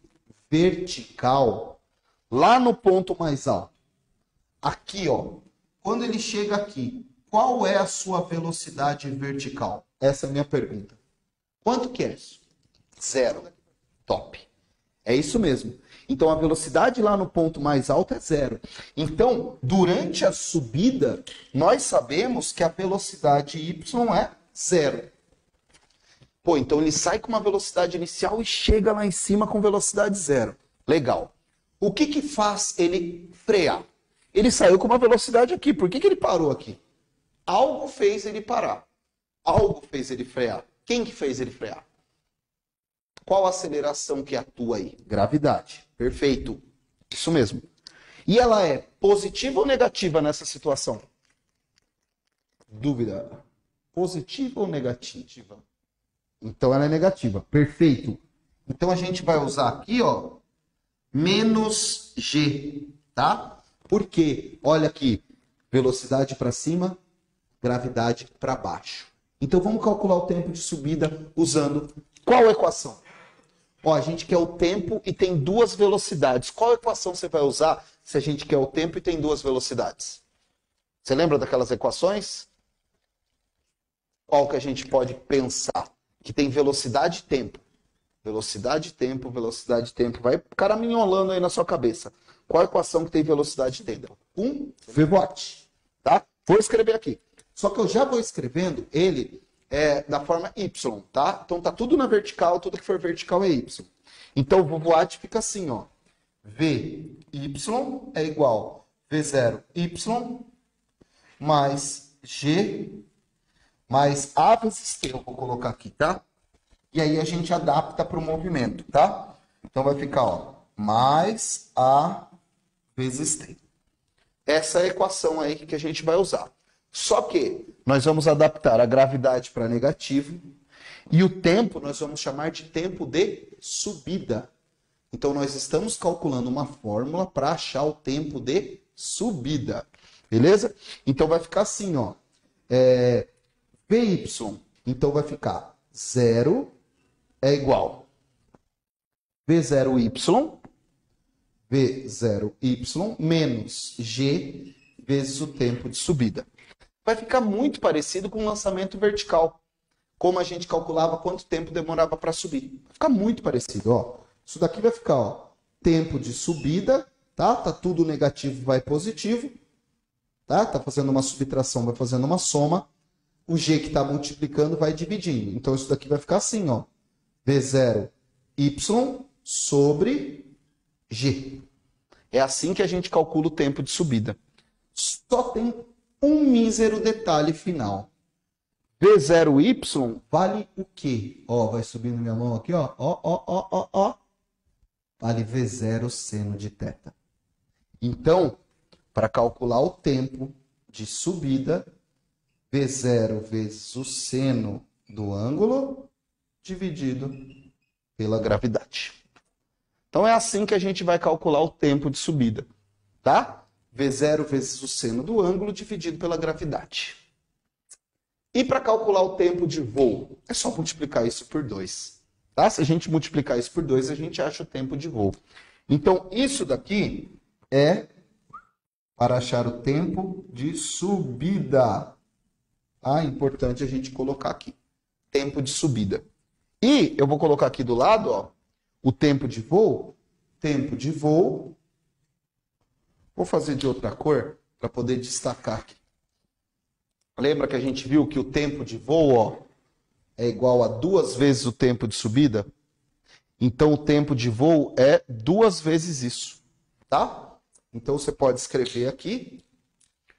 vertical lá no ponto mais alto? Aqui, ó. Quando ele chega aqui, qual é a sua velocidade vertical? Essa é a minha pergunta. Quanto que é isso? 0. Top. É isso mesmo. Então, a velocidade lá no ponto mais alto é 0. Então, durante a subida, nós sabemos que a velocidade y é 0. Pô, então ele sai com uma velocidade inicial e chega lá em cima com velocidade 0. Legal. O que faz ele frear? Ele saiu com uma velocidade aqui. Por que ele parou aqui? Algo fez ele parar. Algo fez ele frear. Quem que fez ele frear? Qual a aceleração que atua aí? Gravidade. Perfeito. Isso mesmo. E ela é positiva ou negativa nessa situação? Dúvida. Positiva ou negativa? Então ela é negativa. Perfeito. Então a gente vai usar aqui, ó, menos G, tá? Por quê? Olha aqui, velocidade para cima, gravidade para baixo. Então vamos calcular o tempo de subida usando qual equação? Ó, a gente quer o tempo e tem duas velocidades. Qual equação você vai usar se a gente quer o tempo e tem duas velocidades? Você lembra daquelas equações? Qual que a gente pode pensar? Que tem velocidade e tempo. Velocidade e tempo, velocidade e tempo. Vai caraminholando aí na sua cabeça. Qual a equação que tem velocidade e tempo? VVatt. Tá? Vou escrever aqui. Só que eu já vou escrevendo ele da forma y, tá? Então tá tudo na vertical, tudo que for vertical é y. Então o VVatt fica assim, ó. Vy é igual V0y mais G mais A vezes T, eu vou colocar aqui, tá? E aí a gente adapta para o movimento, tá? Então vai ficar, ó, mais A vezes T. Essa é a equação aí que a gente vai usar. Só que nós vamos adaptar a gravidade para negativo e o tempo nós vamos chamar de tempo de subida. Então nós estamos calculando uma fórmula para achar o tempo de subida. Beleza? Então vai ficar assim, ó. Vy, então vai ficar 0 é igual V0y menos G vezes o tempo de subida. Vai ficar muito parecido com o lançamento vertical. Como a gente calculava quanto tempo demorava para subir. Vai ficar muito parecido, ó. Isso daqui vai ficar, ó, tempo de subida, tá? Tá tudo negativo, vai positivo. Tá? Tá fazendo uma subtração, vai fazendo uma soma. O G que está multiplicando vai dividindo. Então isso daqui vai ficar assim, ó. V0y sobre G. É assim que a gente calcula o tempo de subida. Só tem um mísero detalhe final. V0y vale o quê? Ó, vai subindo minha mão aqui, ó. Ó. Vale V0 seno de θ. Então, para calcular o tempo de subida, V0 vezes o seno do ângulo dividido pela gravidade. Então é assim que a gente vai calcular o tempo de subida, tá? V0 vezes o seno do ângulo dividido pela gravidade. E para calcular o tempo de voo, é só multiplicar isso por 2. Tá? Se a gente multiplicar isso por 2, a gente acha o tempo de voo. Então isso daqui é para achar o tempo de subida. Ah, importante a gente colocar aqui. Tempo de subida. E eu vou colocar aqui do lado, ó, o tempo de voo. Tempo de voo. Vou fazer de outra cor para poder destacar aqui. Lembra que a gente viu que o tempo de voo, ó, é igual a 2 vezes o tempo de subida? Então o tempo de voo é 2 vezes isso, tá? Então você pode escrever aqui,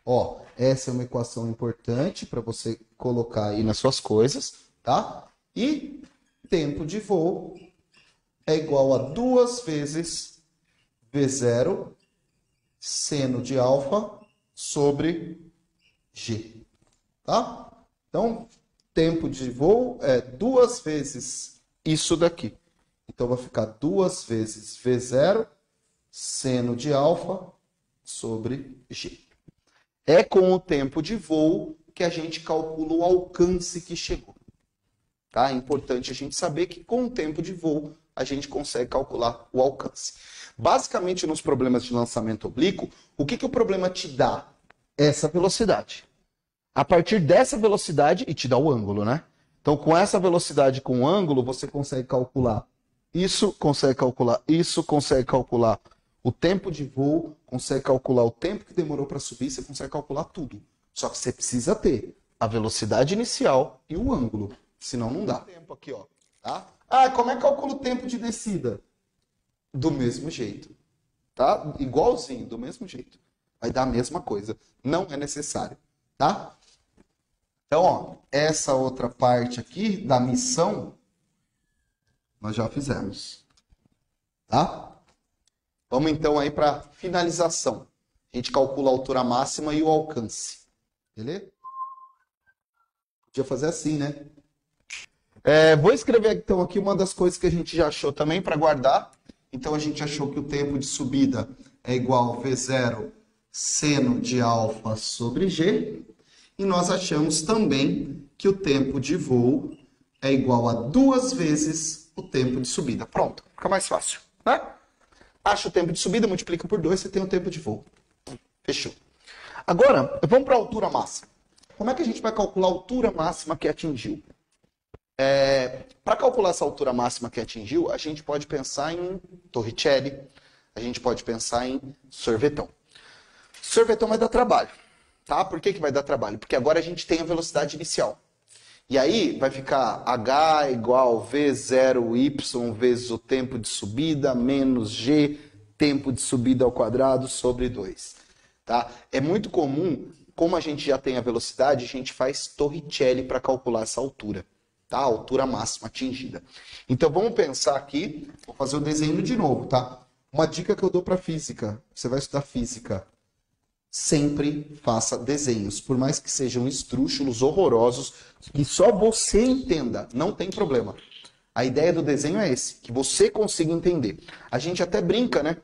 ó, essa é uma equação importante para você colocar aí nas suas coisas, tá? E tempo de voo é igual a 2 vezes V0 seno de alfa sobre G, tá? Então, tempo de voo é 2 vezes isso daqui. Então vai ficar 2 vezes V0 seno de alfa sobre G. É com o tempo de voo que a gente calcula o alcance que chegou. Tá? É importante a gente saber que com o tempo de voo a gente consegue calcular o alcance. Basicamente, nos problemas de lançamento oblíquo, o que o problema te dá? Essa velocidade. A partir dessa velocidade, e te dá o ângulo, né? Então, com essa velocidade com o ângulo, você consegue calcular isso, consegue calcular isso, consegue calcular o tempo de voo, consegue calcular o tempo que demorou para subir, você consegue calcular tudo. Só que você precisa ter a velocidade inicial e o ângulo, senão não dá. Tempo aqui, ó, tá? Ah, como é que calcula o tempo de descida? Do mesmo jeito, tá? Igualzinho, do mesmo jeito. Vai dar a mesma coisa. Não é necessário, tá? Então, ó, essa outra parte aqui da missão, nós já fizemos, tá? Vamos então aí para finalização. A gente calcula a altura máxima e o alcance. Beleza? Podia fazer assim, né? Vou escrever então aqui uma das coisas que a gente já achou também para guardar. Então a gente achou que o tempo de subida é igual a V0 seno de alfa sobre g. E nós achamos também que o tempo de voo é igual a 2 vezes o tempo de subida. Pronto, fica mais fácil, né? Acha o tempo de subida, multiplica por 2, você tem o tempo de voo. Fechou. Agora, vamos para a altura máxima. Como é que a gente vai calcular a altura máxima que atingiu? Para calcular essa altura máxima que atingiu, a gente pode pensar em Torricelli, a gente pode pensar em sorvetão. Sorvetão vai dar trabalho, tá? Por que vai dar trabalho? Porque agora a gente tem a velocidade inicial. E aí vai ficar h igual v0y vezes o tempo de subida menos g, tempo de subida ao quadrado sobre 2. Tá? É muito comum, como a gente já tem a velocidade, a gente faz Torricelli para calcular essa altura. Tá? A altura máxima atingida. Então vamos pensar aqui, vou fazer o desenho de novo, tá? Uma dica que eu dou para física, você vai estudar física. Sempre faça desenhos, por mais que sejam esdrúxulos, horrorosos, que só você entenda, não tem problema. A ideia do desenho é esse, que você consiga entender. A gente até brinca, né?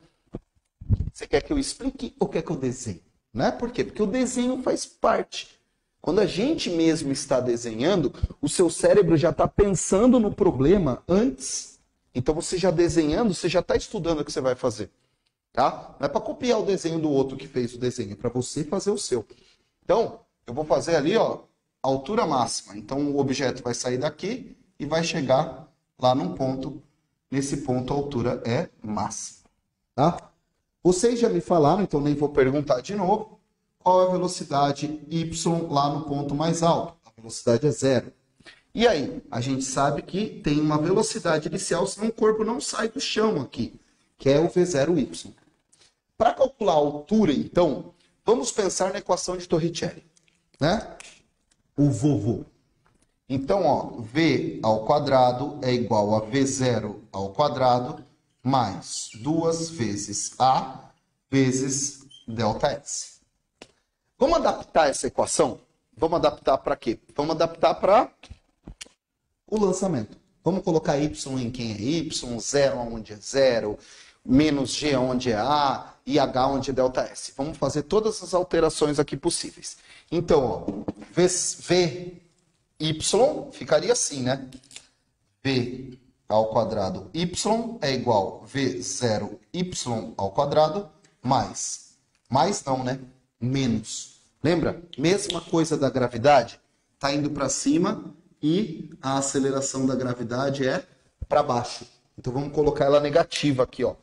Você quer que eu explique ou quer que eu desenhe? Né? Por quê? Porque o desenho faz parte. Quando a gente mesmo está desenhando, o seu cérebro já está pensando no problema antes. Então você já desenhando, você já está estudando o que você vai fazer. Tá? Não é para copiar o desenho do outro que fez o desenho, é para você fazer o seu. Então, eu vou fazer ali, ó, a altura máxima. Então, o objeto vai sair daqui e vai chegar lá num ponto. Nesse ponto, a altura é máxima. Tá? Vocês já me falaram, então nem vou perguntar de novo, qual é a velocidade y lá no ponto mais alto. A velocidade é 0. E aí, a gente sabe que tem uma velocidade inicial, senão o corpo não sai do chão aqui, que é o v0y. Para calcular a altura, então, vamos pensar na equação de Torricelli, né? O vovô. Então, ó, v ao quadrado é igual a v0 ao quadrado mais 2 vezes a vezes ΔS. Vamos adaptar essa equação? Vamos adaptar para quê? Vamos adaptar para o lançamento. Vamos colocar y em quem é y, 0 onde é 0, menos g onde é a e h onde é ΔS. Vamos fazer todas as alterações aqui possíveis. Então, ó, v y ficaria assim, né? v ao quadrado y é igual a v0y ao quadrado mais não, né? Menos. Lembra? Mesma coisa da gravidade. Está indo para cima e a aceleração da gravidade é para baixo. Então vamos colocar ela negativa aqui, ó.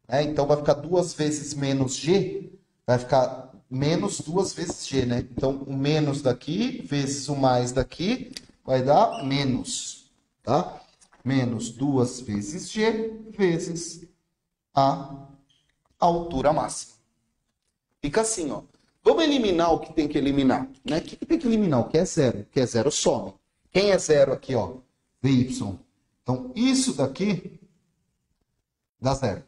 Então vai ficar 2 vezes menos g, vai ficar menos 2 vezes g, né? Então o menos daqui vezes o mais daqui vai dar menos, tá? Menos 2 vezes g vezes a altura máxima. Fica assim, ó. Vamos eliminar o que tem que eliminar, né? O que tem que eliminar? O que é 0? O que é 0 some. Quem é 0 aqui, ó? Vy. Então isso daqui dá 0.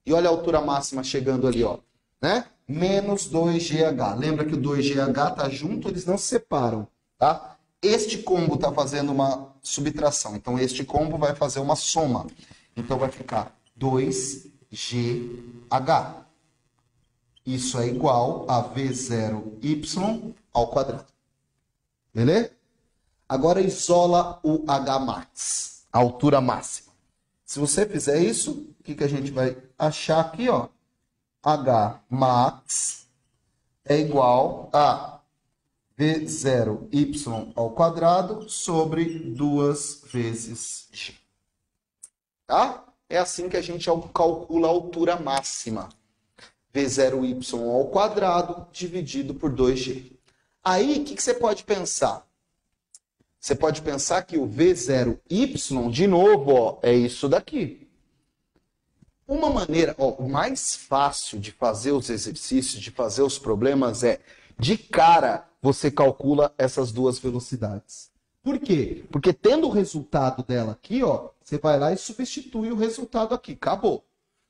E olha a altura máxima chegando ali, ó, né? Menos 2GH. Lembra que o 2GH tá junto, eles não se separam, tá? Este combo tá fazendo uma subtração, então este combo vai fazer uma soma. Então vai ficar 2GH. Isso é igual a V0Y ao quadrado. Beleza? Agora isola o Hmax, a altura máxima. Se você fizer isso, o que a gente vai achar aqui, ó? Hmax é igual a V0y ao quadrado sobre 2 vezes g. Tá? É assim que a gente calcula a altura máxima. V0y ao quadrado dividido por 2g. Aí, o que você pode pensar? Você pode pensar que o V0y, de novo, ó, é isso daqui. Uma maneira mais fácil de fazer os exercícios, de fazer os problemas é, de cara, você calcula essas duas velocidades. Por quê? Porque tendo o resultado dela aqui, ó, você vai lá e substitui o resultado aqui. Acabou.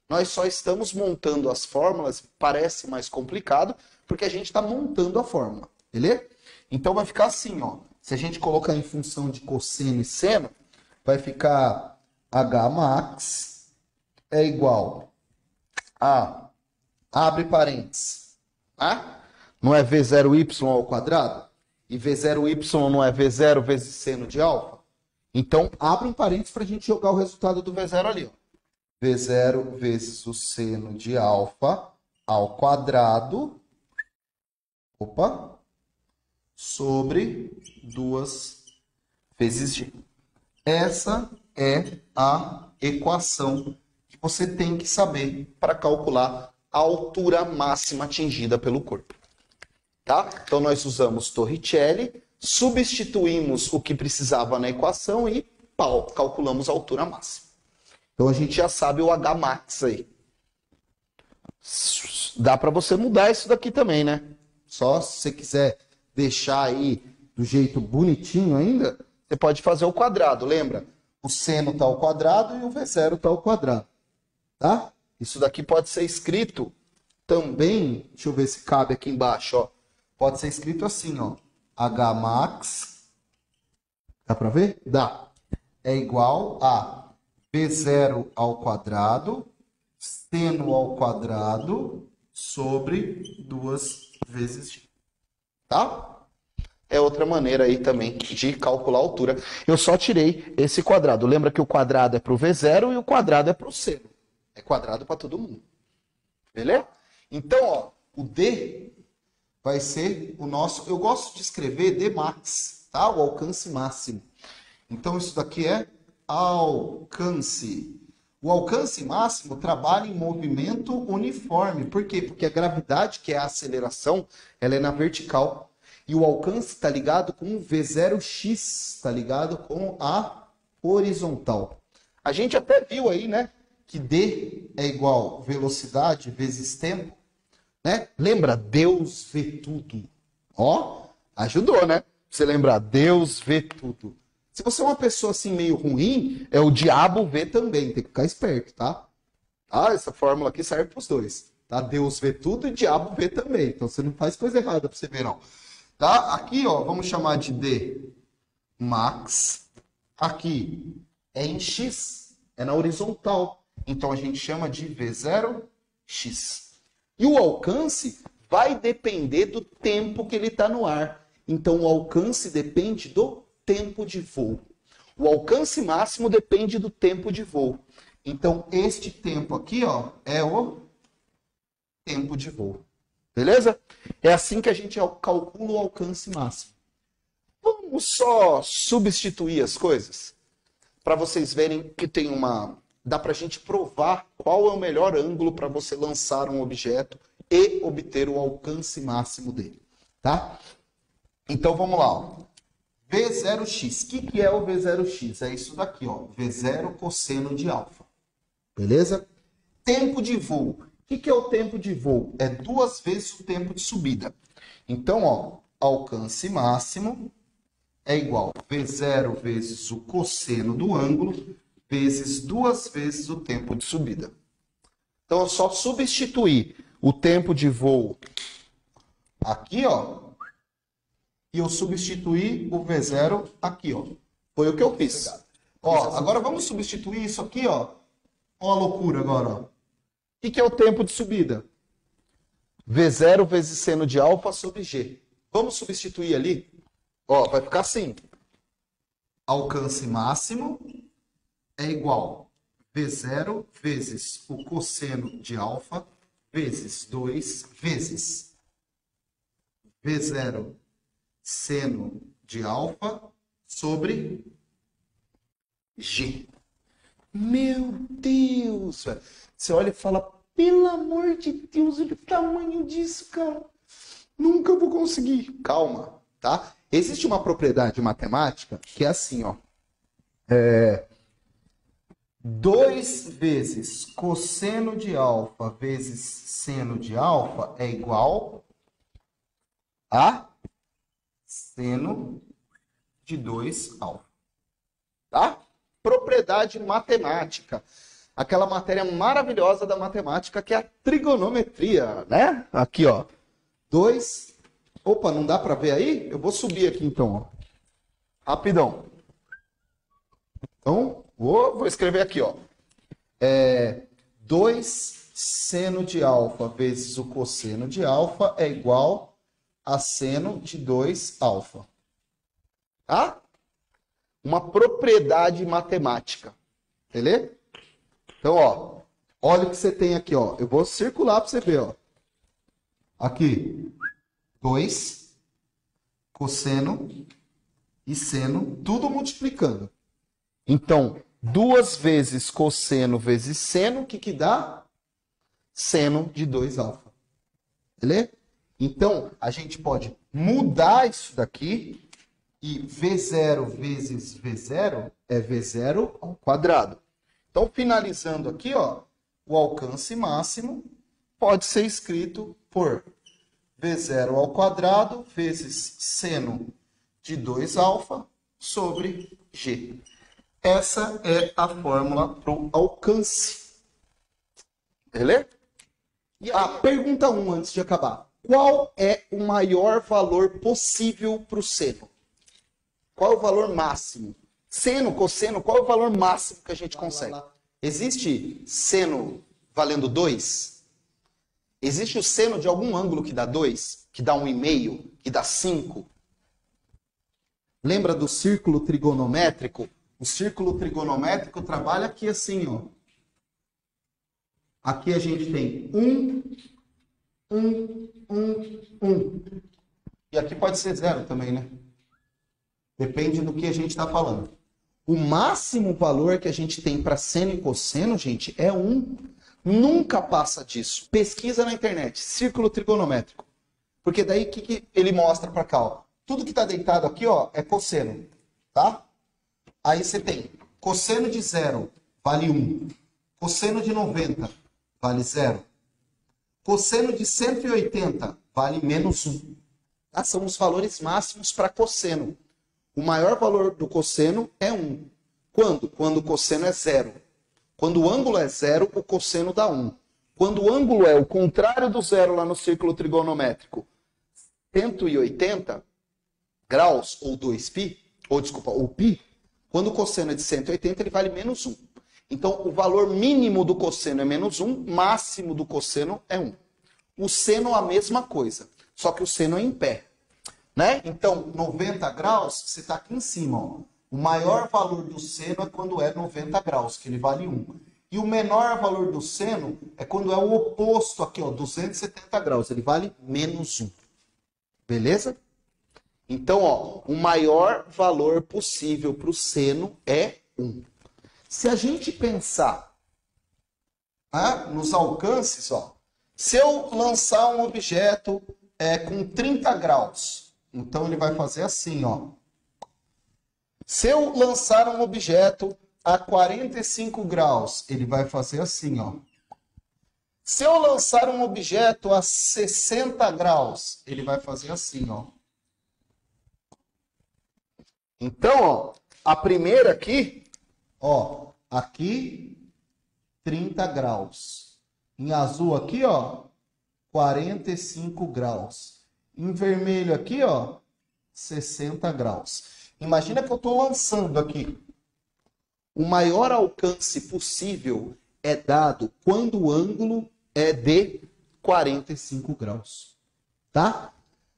Nós só estamos montando as fórmulas, parece mais complicado, porque a gente está montando a fórmula. Beleza? Então vai ficar assim, ó. Se a gente colocar em função de cosseno e seno, vai ficar Hmax é igual a abre parênteses. Tá? Não é V0y ao quadrado? E V0y não é V0 vezes seno de alfa? Então, abre um parênteses para a gente jogar o resultado do V0 ali. Ó. V0 vezes o seno de alfa ao quadrado, sobre 2 vezes G. Essa é a equação que você tem que saber para calcular a altura máxima atingida pelo corpo. Tá? Então, nós usamos Torricelli, substituímos o que precisava na equação e calculamos a altura máxima. Então, a gente já sabe o Hmax aí. Dá para você mudar isso daqui também, né? Só se você quiser deixar aí do jeito bonitinho ainda, você pode fazer o quadrado, lembra? O seno está ao quadrado e o V0 está ao quadrado. Tá? Isso daqui pode ser escrito também, deixa eu ver se cabe aqui embaixo, ó. Pode ser escrito assim, ó. Hmax, dá para ver? Dá. É igual a V0 ao quadrado, seno ao quadrado, sobre 2 vezes G. Tá? É outra maneira aí também de calcular a altura. Eu só tirei esse quadrado. Lembra que o quadrado é para o V0 e o quadrado é para o seno. É quadrado para todo mundo. Beleza? Então, ó, o D vai ser o nosso... Eu gosto de escrever Dmax, tá? O alcance máximo. Então, isso daqui é alcance. O alcance máximo trabalha em movimento uniforme. Por quê? Porque a gravidade, que é a aceleração, ela é na vertical. E o alcance está ligado com o V0x, está ligado com a horizontal. A gente até viu aí, né? Que D é igual velocidade vezes tempo. Né? Lembra? Deus vê tudo. Ó, ajudou, né? Você lembrar, Deus vê tudo. Se você é uma pessoa assim meio ruim, é o diabo vê também. Tem que ficar esperto, tá? Ah, essa fórmula aqui serve para os dois. Tá? Deus vê tudo e o diabo vê também. Então você não faz coisa errada para você ver, não. Tá? Aqui, ó, vamos chamar de D max. Aqui é em X, é na horizontal. Então a gente chama de V0x. E o alcance vai depender do tempo que ele está no ar. Então o alcance depende do tempo de voo. O alcance máximo depende do tempo de voo. Então este tempo aqui, ó, é o tempo de voo. Beleza? É assim que a gente calcula o alcance máximo. Vamos só substituir as coisas para vocês verem que tem uma... Dá para a gente provar qual é o melhor ângulo para você lançar um objeto e obter o alcance máximo dele. Tá? Então vamos lá. Ó. V0x. O que é o V0x? É isso daqui, ó. V0 cosseno de alfa. Beleza? Tempo de voo. O que é o tempo de voo? É 2 vezes o tempo de subida. Então, ó, alcance máximo é igual a V0 vezes o cosseno do ângulo vezes 2 vezes o tempo de subida. Então, é só substituir o tempo de voo aqui, ó, e eu substituir o V0 aqui, ó. Foi o que eu fiz. Ó, agora vamos substituir isso aqui, ó. Ó a loucura agora, ó. O que é o tempo de subida? V0 vezes seno de alfa sobre G. Vamos substituir ali? Ó, vai ficar assim. Alcance máximo é igual V0 vezes o cosseno de alfa vezes 2 vezes V0 seno de alfa sobre G. Meu Deus, velho. Você olha e fala, pelo amor de Deus, olha o tamanho disso, cara. Nunca vou conseguir. Calma, tá? Existe uma propriedade matemática que é assim, ó. 2 vezes cosseno de alfa vezes seno de alfa é igual a seno de 2 alfa. Tá? Propriedade matemática. Aquela matéria maravilhosa da matemática que é a trigonometria, né? Aqui, ó. 2. Opa, não dá para ver aí? Eu vou subir aqui então, ó. Rapidão. Então, vou escrever aqui, ó. 2 seno de alfa vezes o cosseno de alfa é igual a seno de 2 alfa. Tá? Uma propriedade matemática. Beleza? Então, ó, olha o que você tem aqui, ó. Eu vou circular para você ver, ó. Aqui, 2, cosseno e seno, tudo multiplicando. Então, 2 vezes cosseno vezes seno, o que dá? Seno de 2 alfa. Beleza? Então, a gente pode mudar isso daqui e V0 vezes V0 é V0 ao quadrado. Então, finalizando aqui, ó, o alcance máximo pode ser escrito por V0 ao quadrado vezes seno de 2 alfa sobre G. Essa é a fórmula para o alcance. Beleza? E a pergunta 1, antes de acabar. Qual é o maior valor possível para o seno? Qual é o valor máximo? Seno, cosseno, qual é o valor máximo que a gente consegue? Existe seno valendo 2? Existe o seno de algum ângulo que dá 2? Que dá 1,5? Que dá 5? Lembra do círculo trigonométrico? O círculo trigonométrico trabalha aqui assim, ó. Aqui a gente tem 1. E aqui pode ser 0 também, né? Depende do que a gente está falando. O máximo valor que a gente tem para seno e cosseno, gente, é 1. Nunca passa disso. Pesquisa na internet, círculo trigonométrico. Porque daí o que ele mostra para cá? Ó? Tudo que está deitado aqui, ó, é cosseno, tá? Aí você tem cosseno de 0 vale 1. Cosseno de 90 vale 0. Cosseno de 180 vale menos 1. Tá? São os valores máximos para cosseno. O maior valor do cosseno é 1. Quando? Quando o cosseno é 0. Quando o ângulo é 0, o cosseno dá 1. Quando o ângulo é o contrário do 0 lá no círculo trigonométrico, 180 graus, ou 2π, ou desculpa, ou π, quando o cosseno é de 180, ele vale menos 1. Então, o valor mínimo do cosseno é menos 1, máximo do cosseno é 1. O seno a mesma coisa, só que o seno é em pé. Né? Então, 90 graus, você está aqui em cima. Ó. O maior valor do seno é quando é 90 graus, que ele vale 1. E o menor valor do seno é quando é o oposto aqui, ó, 270 graus. Ele vale menos 1. Beleza? Então, ó, o maior valor possível para o seno é 1. Se a gente pensar nos alcances, ó, se eu lançar um objeto com 30 graus, então ele vai fazer assim, ó. Se eu lançar um objeto a 45 graus, ele vai fazer assim, ó. Se eu lançar um objeto a 60 graus, ele vai fazer assim, ó. Então, ó, a primeira aqui, ó, aqui 30 graus. Em azul aqui, ó, 45 graus. Em vermelho aqui, ó, 60 graus. Imagina que eu estou lançando aqui. O maior alcance possível é dado quando o ângulo é de 45 graus. Tá?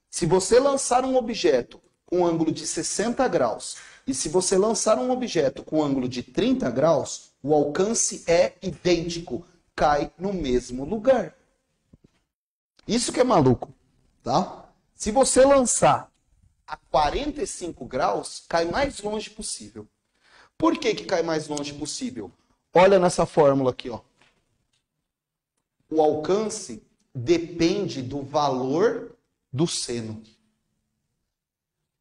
Se você lançar um objeto com ângulo de 60 graus e se você lançar um objeto com ângulo de 30 graus, o alcance é idêntico. Cai no mesmo lugar. Isso que é maluco. Tá? Se você lançar a 45 graus, cai mais longe possível. Por que cai mais longe possível? Olha nessa fórmula aqui, ó. O alcance depende do valor do seno.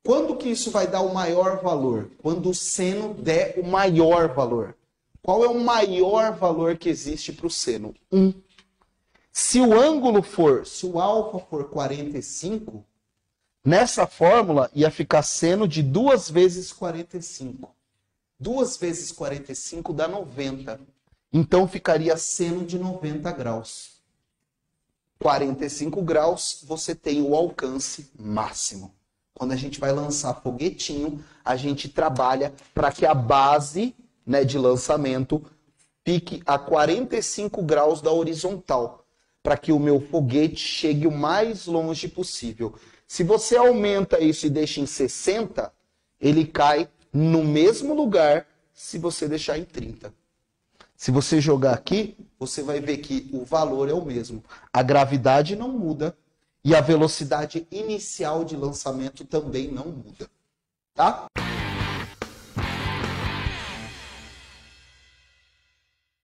Quando que isso vai dar o maior valor? Quando o seno der o maior valor. Qual é o maior valor que existe para o seno? 1. Se o ângulo for, se o alfa for 45, nessa fórmula ia ficar seno de 2 vezes 45. 2 vezes 45 dá 90. Então ficaria seno de 90 graus. 45 graus, você tem o alcance máximo. Quando a gente vai lançar foguetinho, a gente trabalha para que a base, né, de lançamento fique a 45 graus da horizontal, para que o meu foguete chegue o mais longe possível. Se você aumenta isso e deixa em 60, ele cai no mesmo lugar se você deixar em 30. Se você jogar aqui, você vai ver que o valor é o mesmo. A gravidade não muda e a velocidade inicial de lançamento também não muda. Tá?